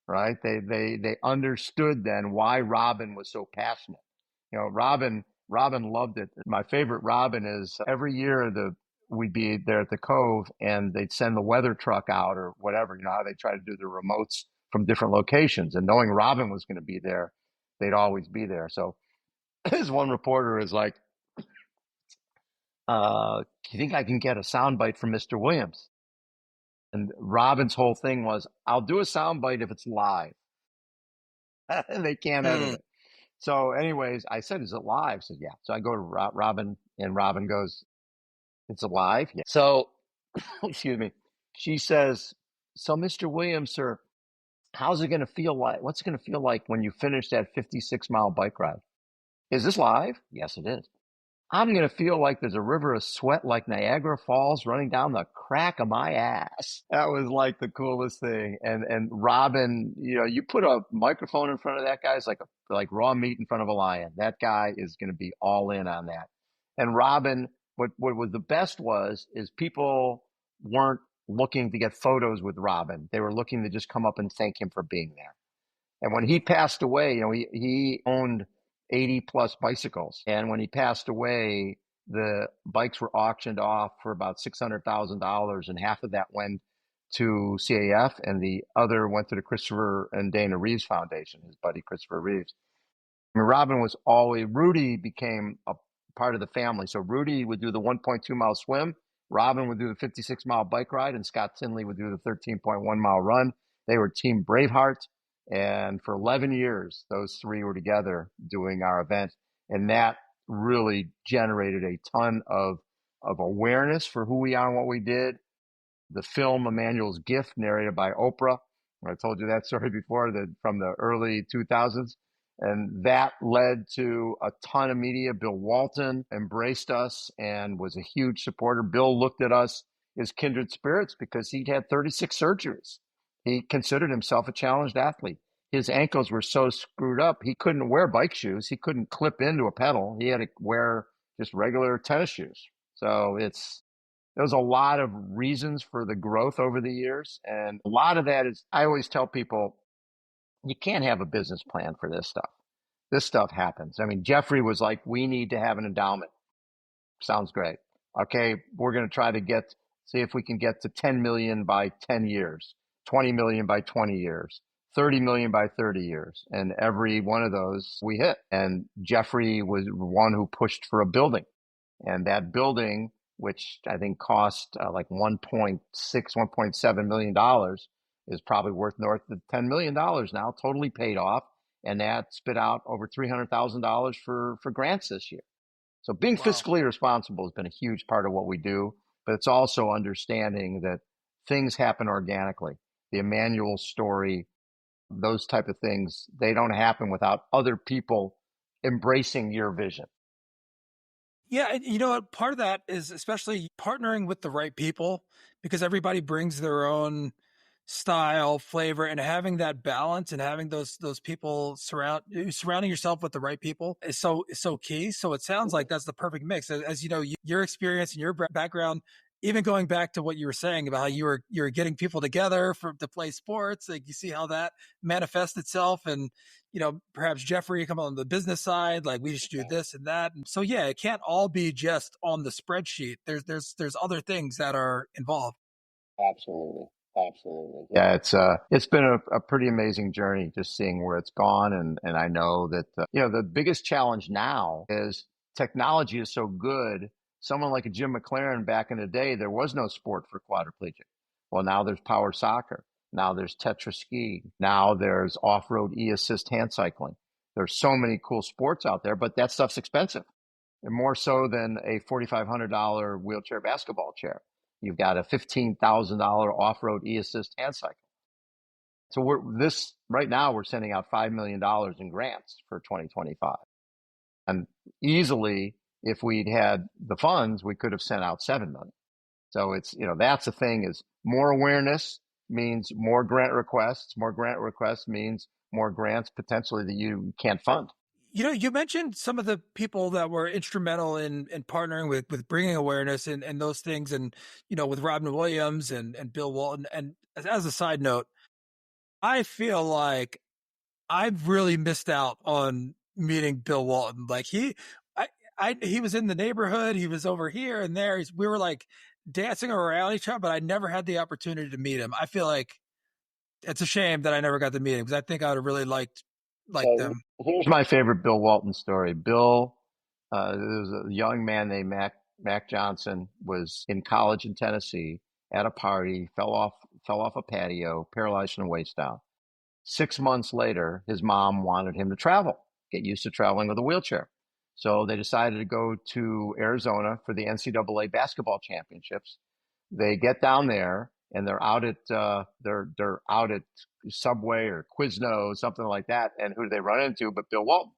right? They understood then why Robin was so passionate. Robin loved it. My favorite Robin is every year we'd be there at the Cove and they'd send the weather truck out or whatever. You know how they try to do the remotes from different locations. And knowing Robin was going to be there, they'd always be there. So his one reporter is like, do you think I can get a soundbite from Mr. Williams? And Robin's whole thing was, I'll do a soundbite if it's live. And they can't edit Mm. it. So anyways, I said, is it live? I said, yeah. So I go to Robin and Robin goes, it's alive. Yeah. So excuse me. She says, so Mr. Williams, sir, how's it going to feel like? What's it going to feel like when you finish that 56-mile bike ride? Is this live? Yes, it is. I'm going to feel like there's a river of sweat like Niagara Falls running down the crack of my ass. That was like the coolest thing. And Robin, you put a microphone in front of that guy, it's like raw meat in front of a lion. That guy is going to be all in on that. And Robin, what was the best is people weren't looking to get photos with Robin. They were looking to just come up and thank him for being there. And when he passed away, he owned 80 plus bicycles. And when he passed away, the bikes were auctioned off for about $600,000, and half of that went to CAF, and the other went to the Christopher and Dana Reeves Foundation, his buddy Christopher Reeves. I mean, Rudy became a part of the family. So Rudy would do the 1.2-mile swim, Robin would do the 56-mile bike ride, and Scott Tinley would do the 13.1-mile run. They were Team Braveheart. And for 11 years, those three were together doing our event. And that really generated a ton of awareness for who we are and what we did. The film Emmanuel's Gift, narrated by Oprah. I told you that story before, from the early 2000s. And that led to a ton of media. Bill Walton embraced us and was a huge supporter. Bill looked at us as kindred spirits because he'd had 36 surgeries. He considered himself a challenged athlete. His ankles were so screwed up, he couldn't wear bike shoes. He couldn't clip into a pedal. He had to wear just regular tennis shoes. So there's a lot of reasons for the growth over the years. And a lot of that is, I always tell people, you can't have a business plan for this stuff. this stuff happens. I mean, Jeffrey was like, we need to have an endowment. Sounds great. Okay, we're going to try to see if we can get to 10 million by 10 years, 20 million by 20 years, 30 million by 30 years. And every one of those we hit. And Jeffrey was one who pushed for a building. And that building, which I think cost like 1.6, $1.7 million, is probably worth north of $10 million now, totally paid off. And that spit out over $300,000 for grants this year. So being Wow. fiscally responsible has been a huge part of what we do, but it's also understanding that things happen organically. The Emmanuel story, those type of things, they don't happen without other people embracing your vision. Yeah, and you know what? Part of that is especially partnering with the right people because everybody brings their own style, flavor, and having that balance and having those people surrounding yourself with the right people is so key. So it sounds like that's the perfect mix. As you know, your experience and your background, even going back to what you were saying about how you were getting people together to play sports, like you see how that manifests itself, and perhaps Jeffrey come on the business side, like we should do this and that. And so yeah, it can't all be just on the spreadsheet. There's other things that are involved. Absolutely. Absolutely. Yeah, it's been a pretty amazing journey just seeing where it's gone, and I know that the biggest challenge now is technology is so good. Someone like a Jim McLaren back in the day, there was no sport for quadriplegic. Well, now there's power soccer. Now there's tetra ski. Now there's off-road e-assist hand cycling. There's so many cool sports out there, but that stuff's expensive, and more so than a $4,500 wheelchair basketball chair. You've got a $15,000 off-road e-assist hand cycle. So right now we're sending out $5 million in grants for 2025. And easily, if we'd had the funds, we could have sent out 7 million. So that's the thing, is more awareness means more grant requests. More grant requests means more grants potentially that you can't fund. You mentioned some of the people that were instrumental in partnering with bringing awareness and those things, and with Robin Williams and Bill Walton. And as a side note, I feel like I've really missed out on meeting Bill Walton. Like I, he was in the neighborhood. He was over here and there. We were like dancing around each other, but I never had the opportunity to meet him. I feel like it's a shame that I never got to meet him because I think I would have really liked So them. here's my favorite Bill Walton story. Bill, there was a young man named Mac Johnson, was in college in Tennessee at a party, fell off a patio, paralyzed from the waist down. 6 months later, his mom wanted him to travel, get used to traveling with a wheelchair. So they decided to go to Arizona for the NCAA basketball championships. They get down there and they're out at Subway or Quiznos, something like that. And who do they run into but Bill Walton?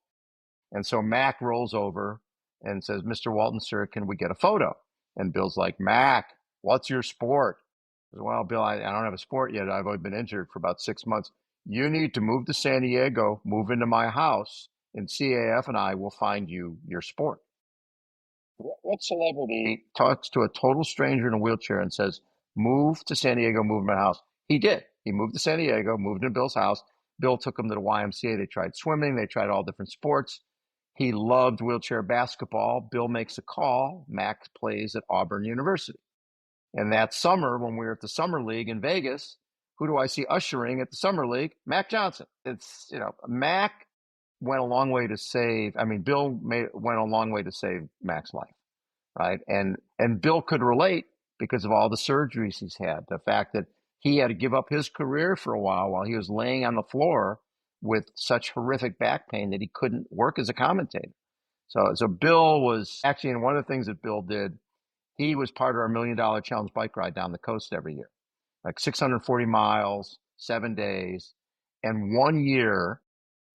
And so Mac rolls over and says, "Mr. Walton, sir, can we get a photo?" And Bill's like, "Mac, what's your sport?" I said, "Well, Bill, I don't have a sport yet. I've only been injured for about 6 months. You need to move to San Diego, move into my house, and CAF and I will find you your sport." What celebrity talks to a total stranger in a wheelchair and says, "Move to San Diego, move to my house"? He did. He moved to San Diego, moved into Bill's house. Bill took him to the YMCA. They tried swimming. They tried all different sports. He loved wheelchair basketball. Bill makes a call. Mac plays at Auburn University. And that summer, when we were at the Summer League in Vegas, who do I see ushering at the Summer League? Mac Johnson. Mac went a long way to save, I mean, went a long way to save Mac's life, right? And Bill could relate because of all the surgeries he's had. The fact that he had to give up his career for a while he was laying on the floor with such horrific back pain that he couldn't work as a commentator. So Bill was actually, and one of the things that Bill did, he was part of our $1 Million Challenge bike ride down the coast every year, like 640 miles, 7 days. And one year,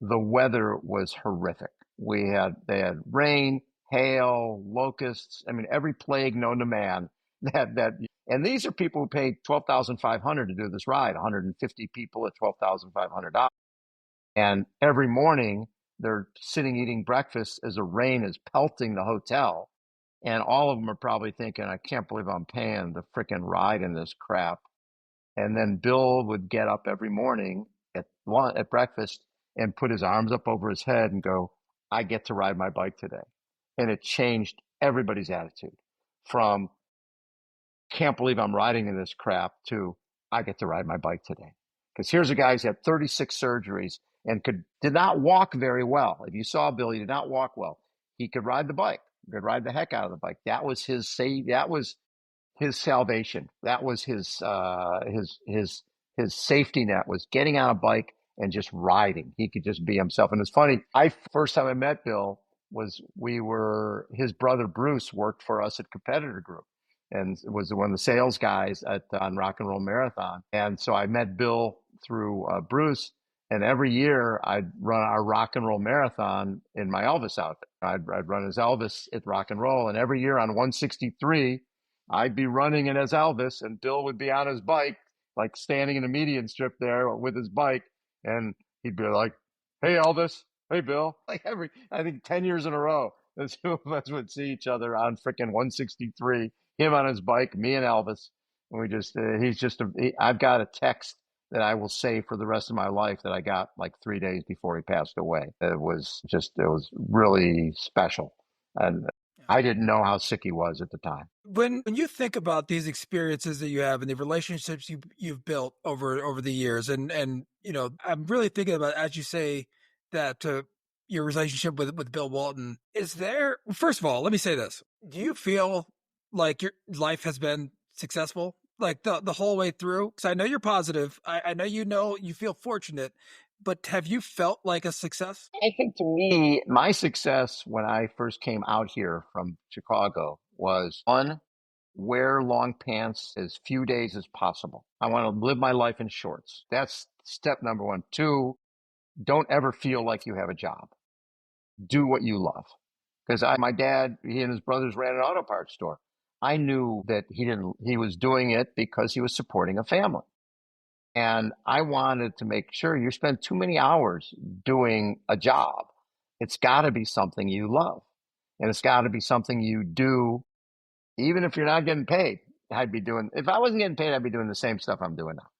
the weather was horrific. They had rain, hail, locusts. I mean, every plague known to man. And these are people who paid $12,500 to do this ride. 150 people at $12,500. And every morning they're sitting eating breakfast as the rain is pelting the hotel. And all of them are probably thinking, "I can't believe I'm paying the freaking ride in this crap." And then Bill would get up every morning at breakfast and put his arms up over his head and go, I get to ride my bike today. And it changed everybody's attitude from can't believe I'm riding in this crap to I get to ride my bike today. Because here's a guy who's had 36 surgeries and did not walk very well. If you saw Bill, he did not walk well. He could ride the bike, could ride the heck out of the bike. That was his save. That was his salvation. That was his safety net was getting on a bike and just riding. He could just be himself. And it's funny. I first time I met Bill was his brother Bruce worked for us at Competitor Group and was one of the sales guys on Rock and Roll Marathon. And so I met Bill through Bruce. And every year I'd run our Rock and Roll Marathon in my Elvis outfit. I'd run as Elvis at Rock and Roll. And every year on 163, I'd be running it as Elvis, and Bill would be on his bike, like standing in the median strip there with his bike, and he'd be like, "Hey, Elvis. Hey, Bill." Like I think 10 years in a row, the two of us would see each other on freaking 163. Him on his bike, me and Elvis, and we just I've got a text that I will say for the rest of my life that I got like 3 days before he passed away. It was really special, and Yeah. I didn't know how sick he was at the time. When you think about these experiences that you have and the relationships you've built over the years, and I'm really thinking about, as you say, that your relationship with Bill Walton. Is there, first of all, let me say this: do you feel like your life has been successful, like the whole way through? Because I know you're positive. I know you feel fortunate, but have you felt like a success? I think to me, my success when I first came out here from Chicago was one, wear long pants as few days as possible. I want to live my life in shorts. That's step number one. Two, don't ever feel like you have a job. Do what you love. Because my dad, he and his brothers ran an auto parts store. I knew that he was doing it because he was supporting a family. And I wanted to make sure you spend too many hours doing a job. It's got to be something you love. And it's got to be something you do, even if you're not getting paid. If I wasn't getting paid, I'd be doing the same stuff I'm doing now.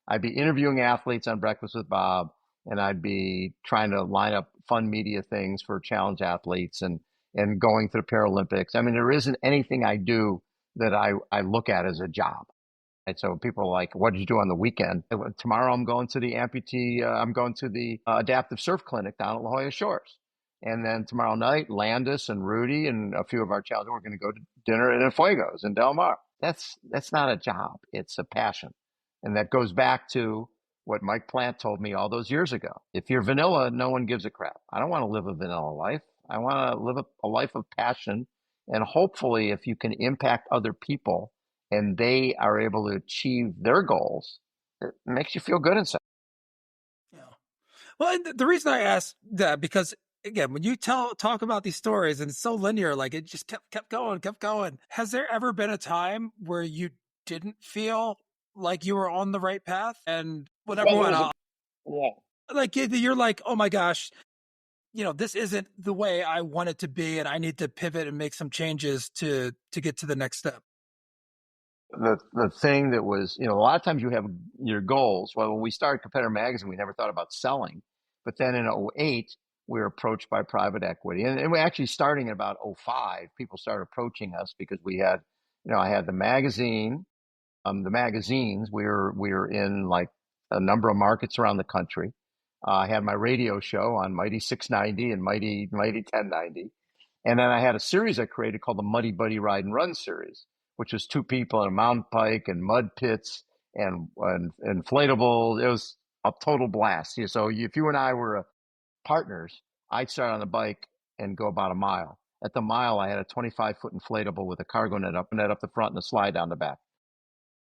I'd be interviewing athletes on Breakfast with Bob, and I'd be trying to line up fun media things for challenge athletes and going to the Paralympics. I mean, there isn't anything I do that I look at as a job. And so people are like, what did you do on the weekend? Tomorrow I'm going to the I'm going to the adaptive surf clinic down at La Jolla Shores. And then tomorrow night, Landis and Rudy and a few of our children, we're going to go to dinner in Fuegos in Del Mar. That's not a job. It's a passion. And that goes back to what Mike Plant told me all those years ago. If you're vanilla, no one gives a crap. I don't want to live a vanilla life. I want to live a life of passion. And hopefully, if you can impact other people and they are able to achieve their goals, it makes you feel good inside. Yeah. Well, the reason I asked that, because again, when you talk about these stories and it's so linear, like it just kept going, kept going. Has there ever been a time where you didn't feel like you were on the right path? And when Well, everyone, yeah. like you're like, oh my gosh, this isn't the way I want it to be, and I need to pivot and make some changes to get to the next step. The thing that was, a lot of times you have your goals. Well, when we started Competitor Magazine, we never thought about selling. But then in '08, we were approached by private equity. And we actually starting in about '05, people started approaching us because we had, I had the magazine, the magazines. We were in like a number of markets around the country. I had my radio show on Mighty 690 and Mighty 1090. And then I had a series I created called the Muddy Buddy Ride and Run series, which was two people in a mountain bike and mud pits and inflatables. It was a total blast. So if you and I were partners, I'd start on the bike and go about a mile. At the mile, I had a 25-foot inflatable with a cargo net up the front and a slide down the back.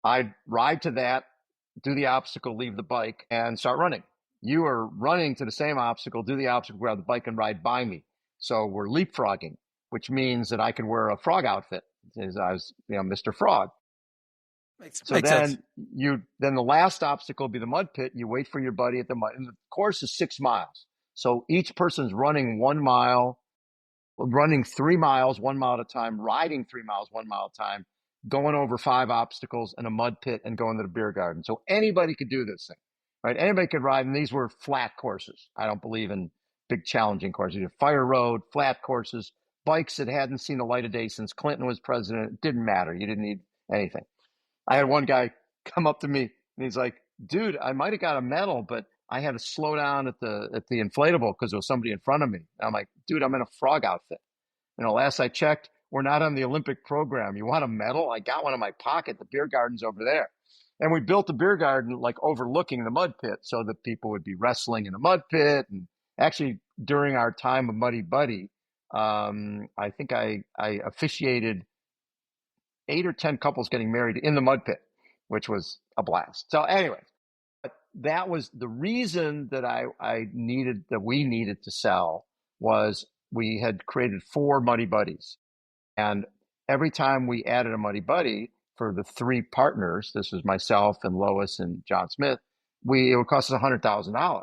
I'd ride to that, do the obstacle, leave the bike, and start running. You are running to the same obstacle, do the obstacle, grab the bike, and ride by me. So we're leapfrogging, which means that I can wear a frog outfit, as I was, Mr. Frog. So Makes sense. then the last obstacle will be the mud pit. You wait for your buddy at the mud, and the course is 6 miles. So each person's running 1 mile, running 3 miles, 1 mile at a time, riding 3 miles, 1 mile at a time, going over 5 obstacles in a mud pit and going to the beer garden. So anybody could do this thing. right? Anybody could ride, and these were flat courses. I don't believe in big challenging courses. You fire road, flat courses, bikes that hadn't seen the light of day since Clinton was president. It didn't matter. You didn't need anything. I had one guy come up to me and he's like, dude, I might have got a medal, but I had to slow down at the inflatable because there was somebody in front of me. And I'm like, dude, I'm in a frog outfit. Last I checked, we're not on the Olympic program. You want a medal? I got one in my pocket. The beer garden's over there. And we built the beer garden like overlooking the mud pit so that people would be wrestling in the mud pit. And actually, during our time of Muddy Buddy, I think I officiated 8 or 10 couples getting married in the mud pit, which was a blast. So, anyway, that was the reason that we needed to sell was we had created 4 Muddy Buddies. And every time we added a Muddy Buddy for the 3 partners, this was myself and Lois and John Smith, it would cost us $100,000.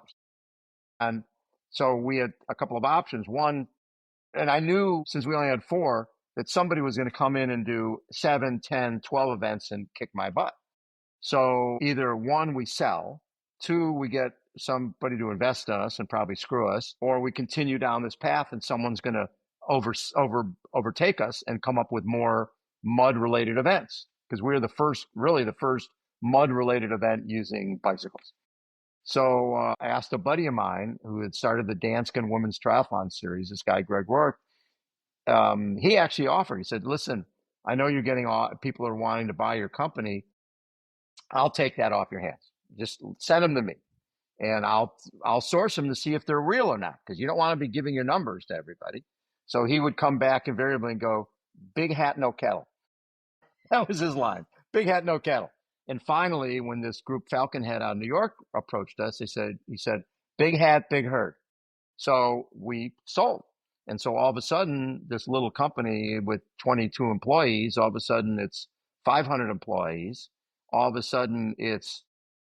And so we had a couple of options. One, and I knew since we only had 4 that somebody was going to come in and do 7, 10, 12 events and kick my butt. So either 1, we sell, 2, we get somebody to invest in us and probably screw us, or we continue down this path and someone's going to overtake us and come up with more mud related events because we're really the first mud related event using bicycles. So I asked a buddy of mine who had started the Danskin Women's Triathlon Series, this guy, Greg Rourke. He actually offered, he said, listen, I know you're getting people are wanting to buy your company. I'll take that off your hands. Just send them to me and I'll source them to see if they're real or not, because you don't want to be giving your numbers to everybody. So he would come back invariably and go, big hat, no kettle. That was his line. Big hat, no kettle. And finally, when this group Falcon Head out of New York approached us, he said, big hat, big herd. So we sold. And so all of a sudden, this little company with 22 employees, all of a sudden it's 500 employees. All of a sudden it's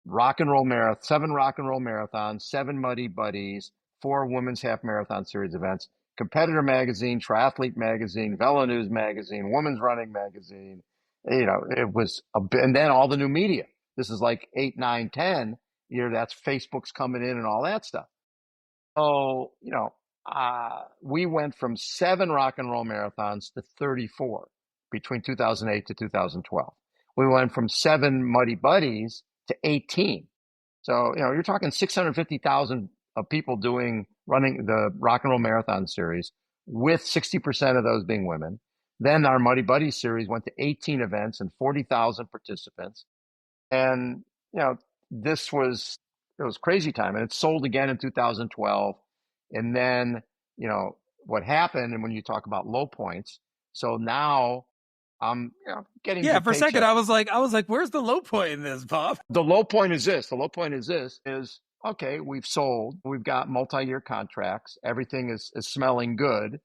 7 rock and roll marathons, 7 Muddy Buddies, 4 women's half marathon series events, Competitor Magazine, Triathlete Magazine, Velo News Magazine, Women's Running Magazine. It was and then all the new media. This is like 8, 9, 10. That's Facebook's coming in and all that stuff. So, we went from 7 rock and roll marathons to 34 between 2008 to 2012. We went from 7 Muddy Buddies to 18. So, you're talking 650,000 of people running the rock and roll marathon series, with 60% of those being women. Then our Muddy Buddies series went to 18 events and 40,000 participants. And, it was crazy time. And it sold again in 2012. And then, what happened, and when you talk about low points, so now I'm getting Yeah, good for a second paycheck. I was like, where's the low point in this, Bob? The low point is this. The low point is okay, we've sold, we've got multi-year contracts, everything is smelling good.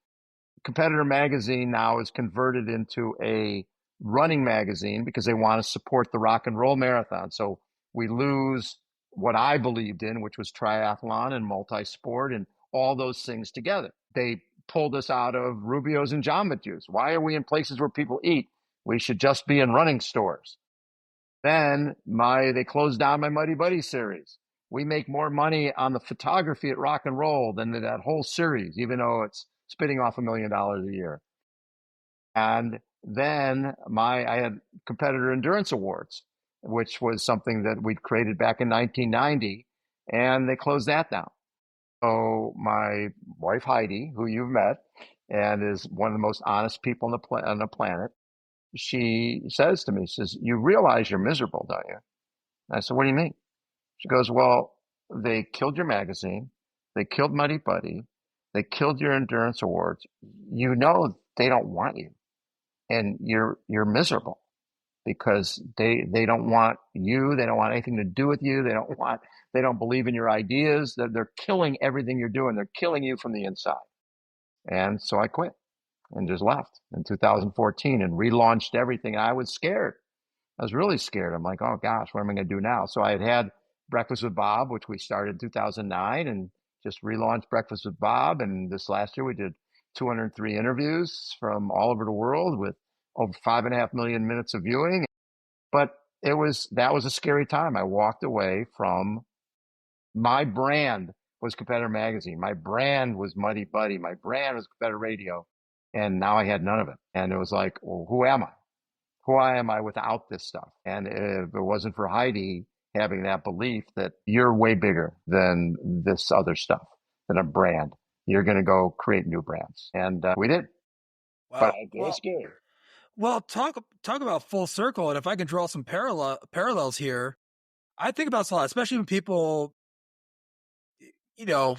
Competitor Magazine now is converted into a running magazine because they want to support the rock and roll marathon. So we lose what I believed in, which was triathlon and multi-sport and all those things together. They pulled us out of Rubio's and Jamba Juice. Why are we in places where people eat? We should just be in running stores. Then they closed down my Muddy Buddy series. We make more money on the photography at Rock and Roll than that whole series, even though it's spitting off $1 million a year. And then I had Competitor Endurance Awards, which was something that we'd created back in 1990, and they closed that down. So my wife, Heidi, who you've met and is one of the most honest people on the planet, she says to me, she says, you realize you're miserable, don't you? And I said, what do you mean? She goes, well, they killed your magazine. They killed Muddy Buddy. They killed your endurance awards. They don't want you, and you're miserable because they don't want you. They don't want anything to do with you. They don't believe in your ideas. They're killing everything you're doing. They're killing you from the inside. And so I quit and just left in 2014 and relaunched everything. And I was scared. I was really scared. I'm like, oh gosh, what am I going to do now? So I had Breakfast with Bob, which we started in 2009, and just relaunched Breakfast with Bob. And this last year we did 203 interviews from all over the world with over 5.5 million minutes of viewing. But that was a scary time. I walked away from My brand was Competitor Magazine. My brand was Muddy Buddy. My brand was Competitor Radio. And now I had none of it. And it was like, well, who am I? Who am I without this stuff? And if it wasn't for Heidi having that belief that you're way bigger than this other stuff, than a brand, you're going to go create new brands. And we did. But Wow. it was scary. Well, talk about full circle, and if I can draw some parallels here, I think about this a lot, especially when people, you know,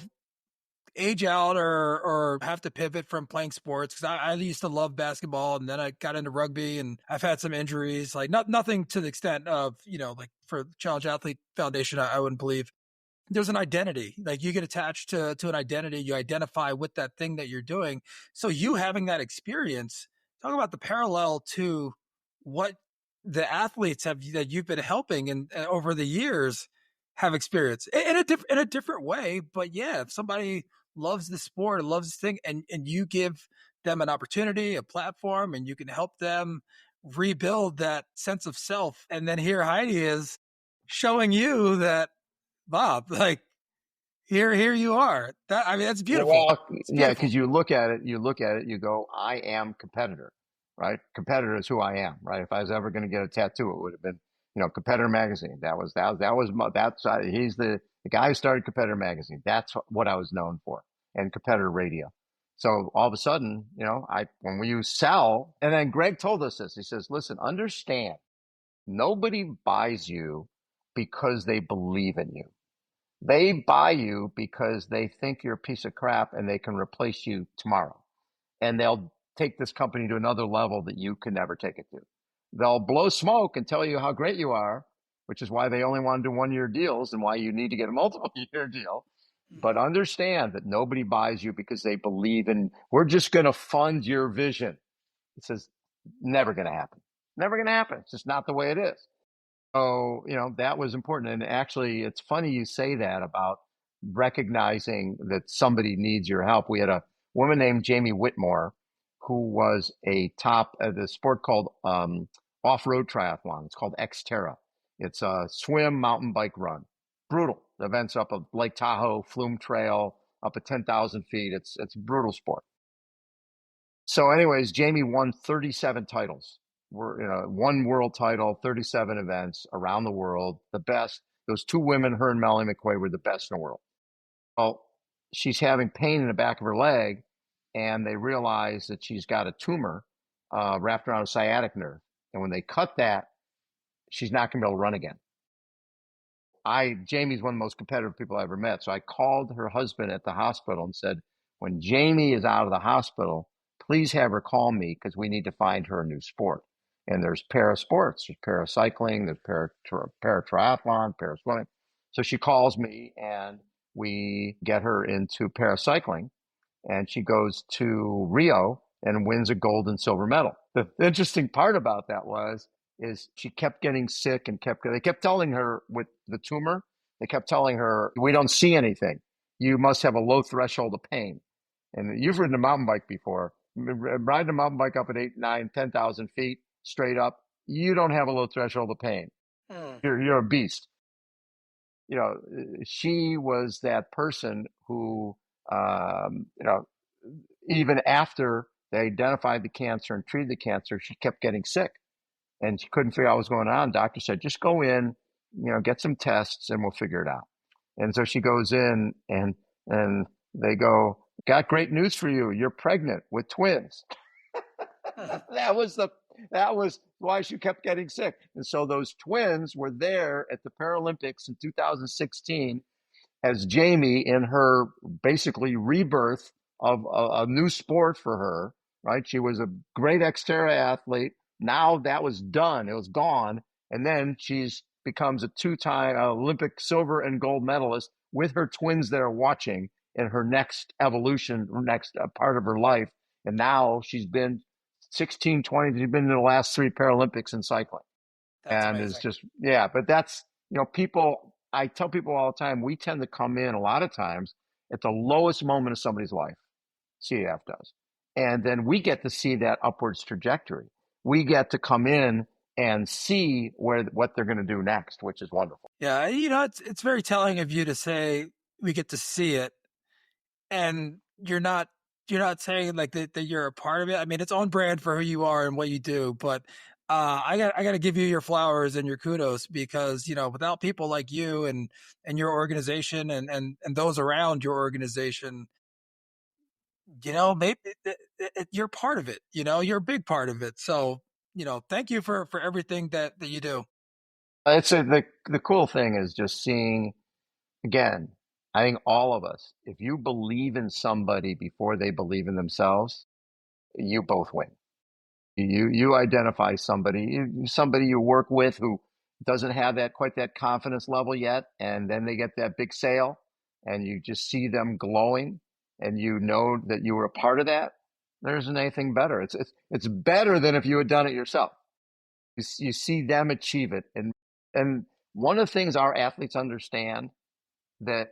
age out or have to pivot from playing sports. Because I used to love basketball, and then I got into rugby, and I've had some injuries, like nothing to the extent of like for Challenge Athlete Foundation, I wouldn't believe. There's an identity, like you get attached to an identity, you identify with that thing that you're doing. So you having that experience, talk about the parallel to what the athletes have that you've been helping and over the years have experienced in a different way. But yeah, if somebody loves the sport and loves this thing, and you give them an opportunity, a platform, and you can help them rebuild that sense of self. And then here Heidi is showing you that, Bob, like here you are. That, I mean, that's Yeah, beautiful. well, It's yeah, because beautiful. you go, I am competitor, right? Competitor is who I am, right? If I was ever going to get a tattoo, it would have been, Competitor Magazine. He's the guy who started Competitor Magazine. That's what I was known for, and Competitor Radio. So all of a sudden, when you sell, and then Greg told us this. He says, "Listen, understand, nobody buys you because they believe in you. They buy you because they think you're a piece of crap and they can replace you tomorrow. And they'll take this company to another level that you can never take it to. They'll blow smoke and tell you how great you are, which is why they only want to do 1 year deals and why you need to get a multiple year deal. But Mhm. understand that nobody buys you because they believe in, we're just going to fund your vision. It says, never going to happen. Never going to happen. It's just not the way it is. So, that was important. And actually, it's funny you say that about recognizing that somebody needs your help. We had a woman named Jamie Whitmore who was a top at the sport called off-road triathlon. It's called Xterra. It's a swim, mountain bike, run. Brutal. The events up of Lake Tahoe, Flume Trail, up at 10,000 feet. It's a brutal sport. So, anyways, Jamie won 37 titles. One world title, 37 events around the world, the best. Those two women, her and Melanie McQuaid, were the best in the world. Well, she's having pain in the back of her leg, and they realize that she's got a tumor wrapped around a sciatic nerve. And when they cut that, she's not going to be able to run again. Jamie's one of the most competitive people I ever met. So I called her husband at the hospital and said, when Jamie is out of the hospital, please have her call me because we need to find her a new sport. And there's para sports, there's paracycling, there's para triathlon, para swimming. So she calls me and we get her into paracycling and she goes to Rio and wins a gold and silver medal. The interesting part about that is she kept getting sick and they kept telling her with the tumor, they kept telling her, we don't see anything. You must have a low threshold of pain. And you've ridden a mountain bike before. Riding a mountain bike up at 8, 9, 10,000 feet straight up, you don't have a low threshold of pain. Hmm. You're a beast. She was that person who, um, you know, even after they identified the cancer and treated the cancer, she kept getting sick and she couldn't figure out what was going on. Doctor said, just go in, get some tests and we'll figure it out. And so she goes in and they go, got great news for you. You're pregnant with twins. that was the that was why she kept getting sick. And so those twins were there at the Paralympics in 2016 as Jamie in her basically rebirth of a new sport for her, right? She was a great Xterra athlete. Now that was done. It was gone. And then she's becomes a two-time Olympic silver and gold medalist with her twins there watching in her next evolution, next part of her life. And now she's been 16, 20, she's been in the last three Paralympics in cycling That's and is amazing. just yeah. But that's people. I tell people all the time we tend to come in a lot of times at the lowest moment of somebody's life. CAF does, and then we get to see that upwards trajectory. We get to come in and see what they're going to do next, which is wonderful. Yeah, it's very telling of you to say we get to see it, and you're not saying like that you're a part of it. I mean, it's on brand for who you are and what you do, but I got to give you your flowers and your kudos because without people like you and your organization and those around your organization, maybe you're part of it. You're a big part of it. So thank you for everything that you do. The cool thing is just seeing again. I think all of us, if you believe in somebody before they believe in themselves, you both win. You identify somebody you work with who doesn't have that quite that confidence level yet, and then they get that big sale, and you just see them glowing, and you know that you were a part of that. There isn't anything better. It's better than if you had done it yourself. You see them achieve it, and one of the things our athletes understand that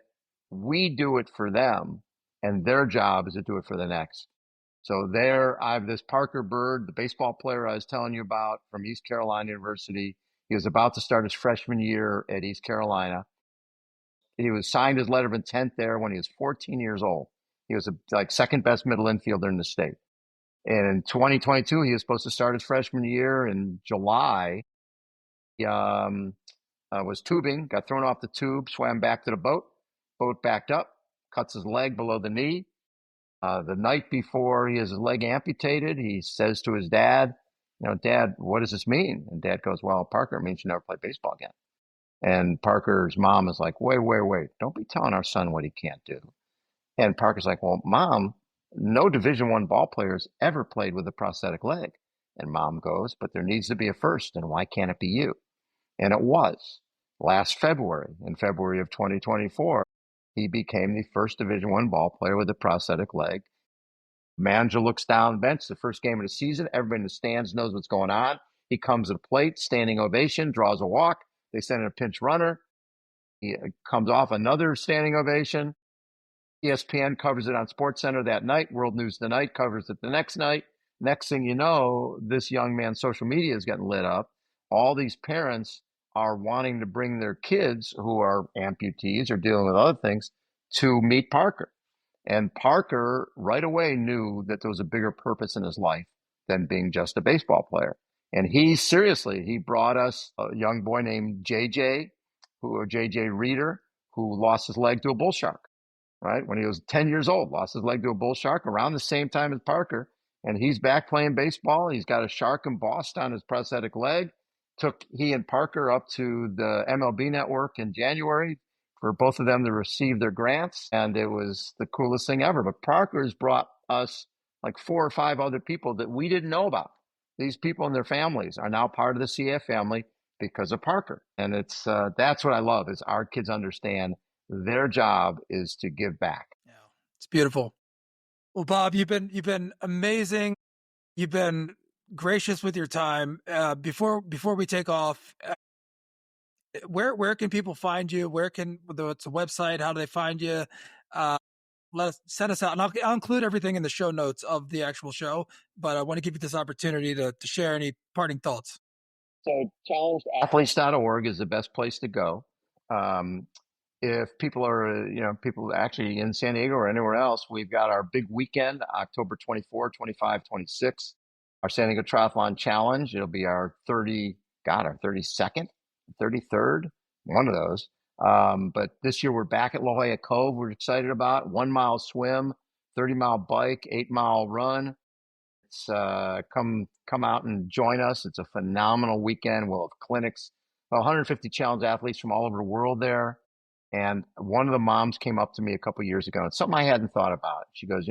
we do it for them, and their job is to do it for the next. So there, I have this Parker Bird, the baseball player I was telling you about from East Carolina University. He was about to start his freshman year at East Carolina. He was signed his letter of intent there when he was 14 years old. He was like second best middle infielder in the state. And in 2022, he was supposed to start his freshman year in July. He was tubing, got thrown off the tube, swam back to the boat. Boat backed up, cuts his leg below the knee. The night before he has his leg amputated, he says to his dad, Dad, what does this mean? And Dad goes, well, Parker, it means you never play baseball again. And Parker's mom is like, wait, don't be telling our son what he can't do. And Parker's like, well, Mom, no Division I ball players ever played with a prosthetic leg. And Mom goes, but there needs to be a first, and why can't it be you? And it was. Last February, in February of 2024, he became the first Division I ball player with a prosthetic leg. Manager looks down the bench, the first game of the season. Everybody in the stands knows what's going on. He comes to the plate, standing ovation, draws a walk. They send in a pinch runner. He comes off another standing ovation. ESPN covers it on SportsCenter that night. World News Tonight covers it the next night. Next thing you know, this young man's social media is getting lit up. All these parents are wanting to bring their kids who are amputees or dealing with other things to meet Parker. And Parker right away knew that there was a bigger purpose in his life than being just a baseball player. And he brought us a young boy named JJ Reeder, who lost his leg to a bull shark, right? When he was 10 years old, lost his leg to a bull shark around the same time as Parker. And he's back playing baseball. He's got a shark embossed on his prosthetic leg. Took he and Parker up to the MLB network in January for both of them to receive their grants. And it was the coolest thing ever. But Parker's brought us like 4 or 5 other people that we didn't know about. These people and their families are now part of the CF family because of Parker. And that's what I love is our kids understand their job is to give back. Yeah, it's beautiful. Well, Bob, you've been amazing. You've been gracious with your time. Before we take off, where can people find you? Where can whether it's a website? How do they find you? Uh, send us out, and I'll include everything in the show notes of the actual show. But I want to give you this opportunity to share any parting thoughts. So challengedathletes.org is the best place to go. Um, if people are, people actually in San Diego or anywhere else, we've got our big weekend, October 24, 25, 26, our San Diego Triathlon Challenge. It'll be our 32nd, 33rd, one of those. But this year we're back at La Jolla Cove. We're excited about 1 mile swim, 30-mile bike, 8-mile run. It's come out and join us. It's a phenomenal weekend. We'll have clinics, 150 challenge athletes from all over the world there. And one of the moms came up to me a couple of years ago. And it's something I hadn't thought about. She goes,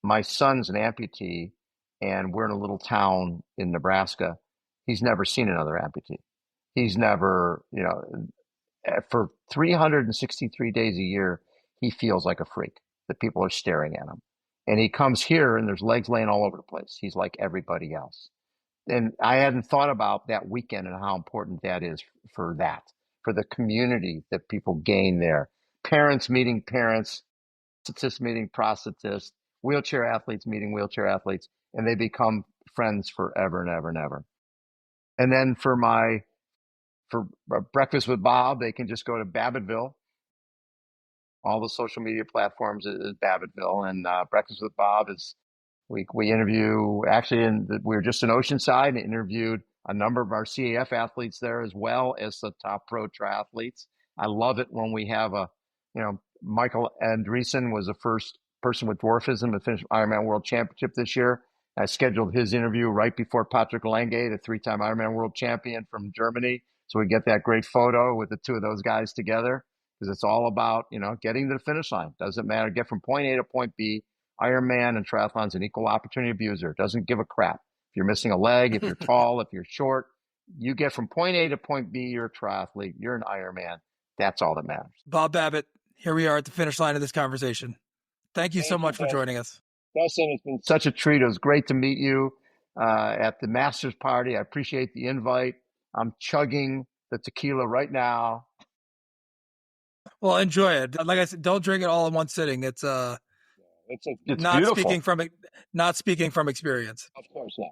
my son's an amputee, and we're in a little town in Nebraska. He's never seen another amputee. He's never, for 363 days a year, he feels like a freak that people are staring at him. And he comes here and there's legs laying all over the place. He's like everybody else. And I hadn't thought about that weekend and how important that is for the community that people gain there. Parents meeting parents, prosthetists meeting prosthetists, wheelchair athletes meeting wheelchair athletes, and they become friends forever and ever and ever. And then for breakfast with Bob, they can just go to Babbittville. All the social media platforms is Babbittville, and breakfast with Bob is we interview actually, we were just in Oceanside and interviewed a number of our CAF athletes there as well as the top pro triathletes. I love it when we have Michael Andreessen was the first person with dwarfism to finish Ironman World Championship this year. I scheduled his interview right before Patrick Lange, the three-time Ironman World Champion from Germany. So we get that great photo with the two of those guys together because it's all about, getting to the finish line. Doesn't matter. Get from point A to point B. Ironman and triathlon's an equal opportunity abuser. Doesn't give a crap. If you're missing a leg, if you're tall, if you're short, you get from point A to point B, you're a triathlete, you're an Ironman. That's all that matters. Bob Babbitt, here we are at the finish line of this conversation. Thank you so Thank you, much for joining us. Dustin. It's been such a treat. It was great to meet you at the Masters party. I appreciate the invite. I'm chugging the tequila right now. Well, enjoy it. Like I said, don't drink it all in one sitting. It's it's not beautiful. not speaking from experience. Of course not.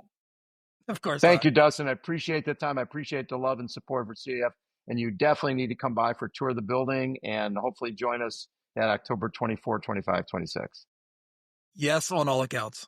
Of course Thank not. you, Dustin. I appreciate the time. I appreciate the love and support for CAF. And you definitely need to come by for a tour of the building and hopefully join us at October 24, 25, 26. Yes, on all accounts.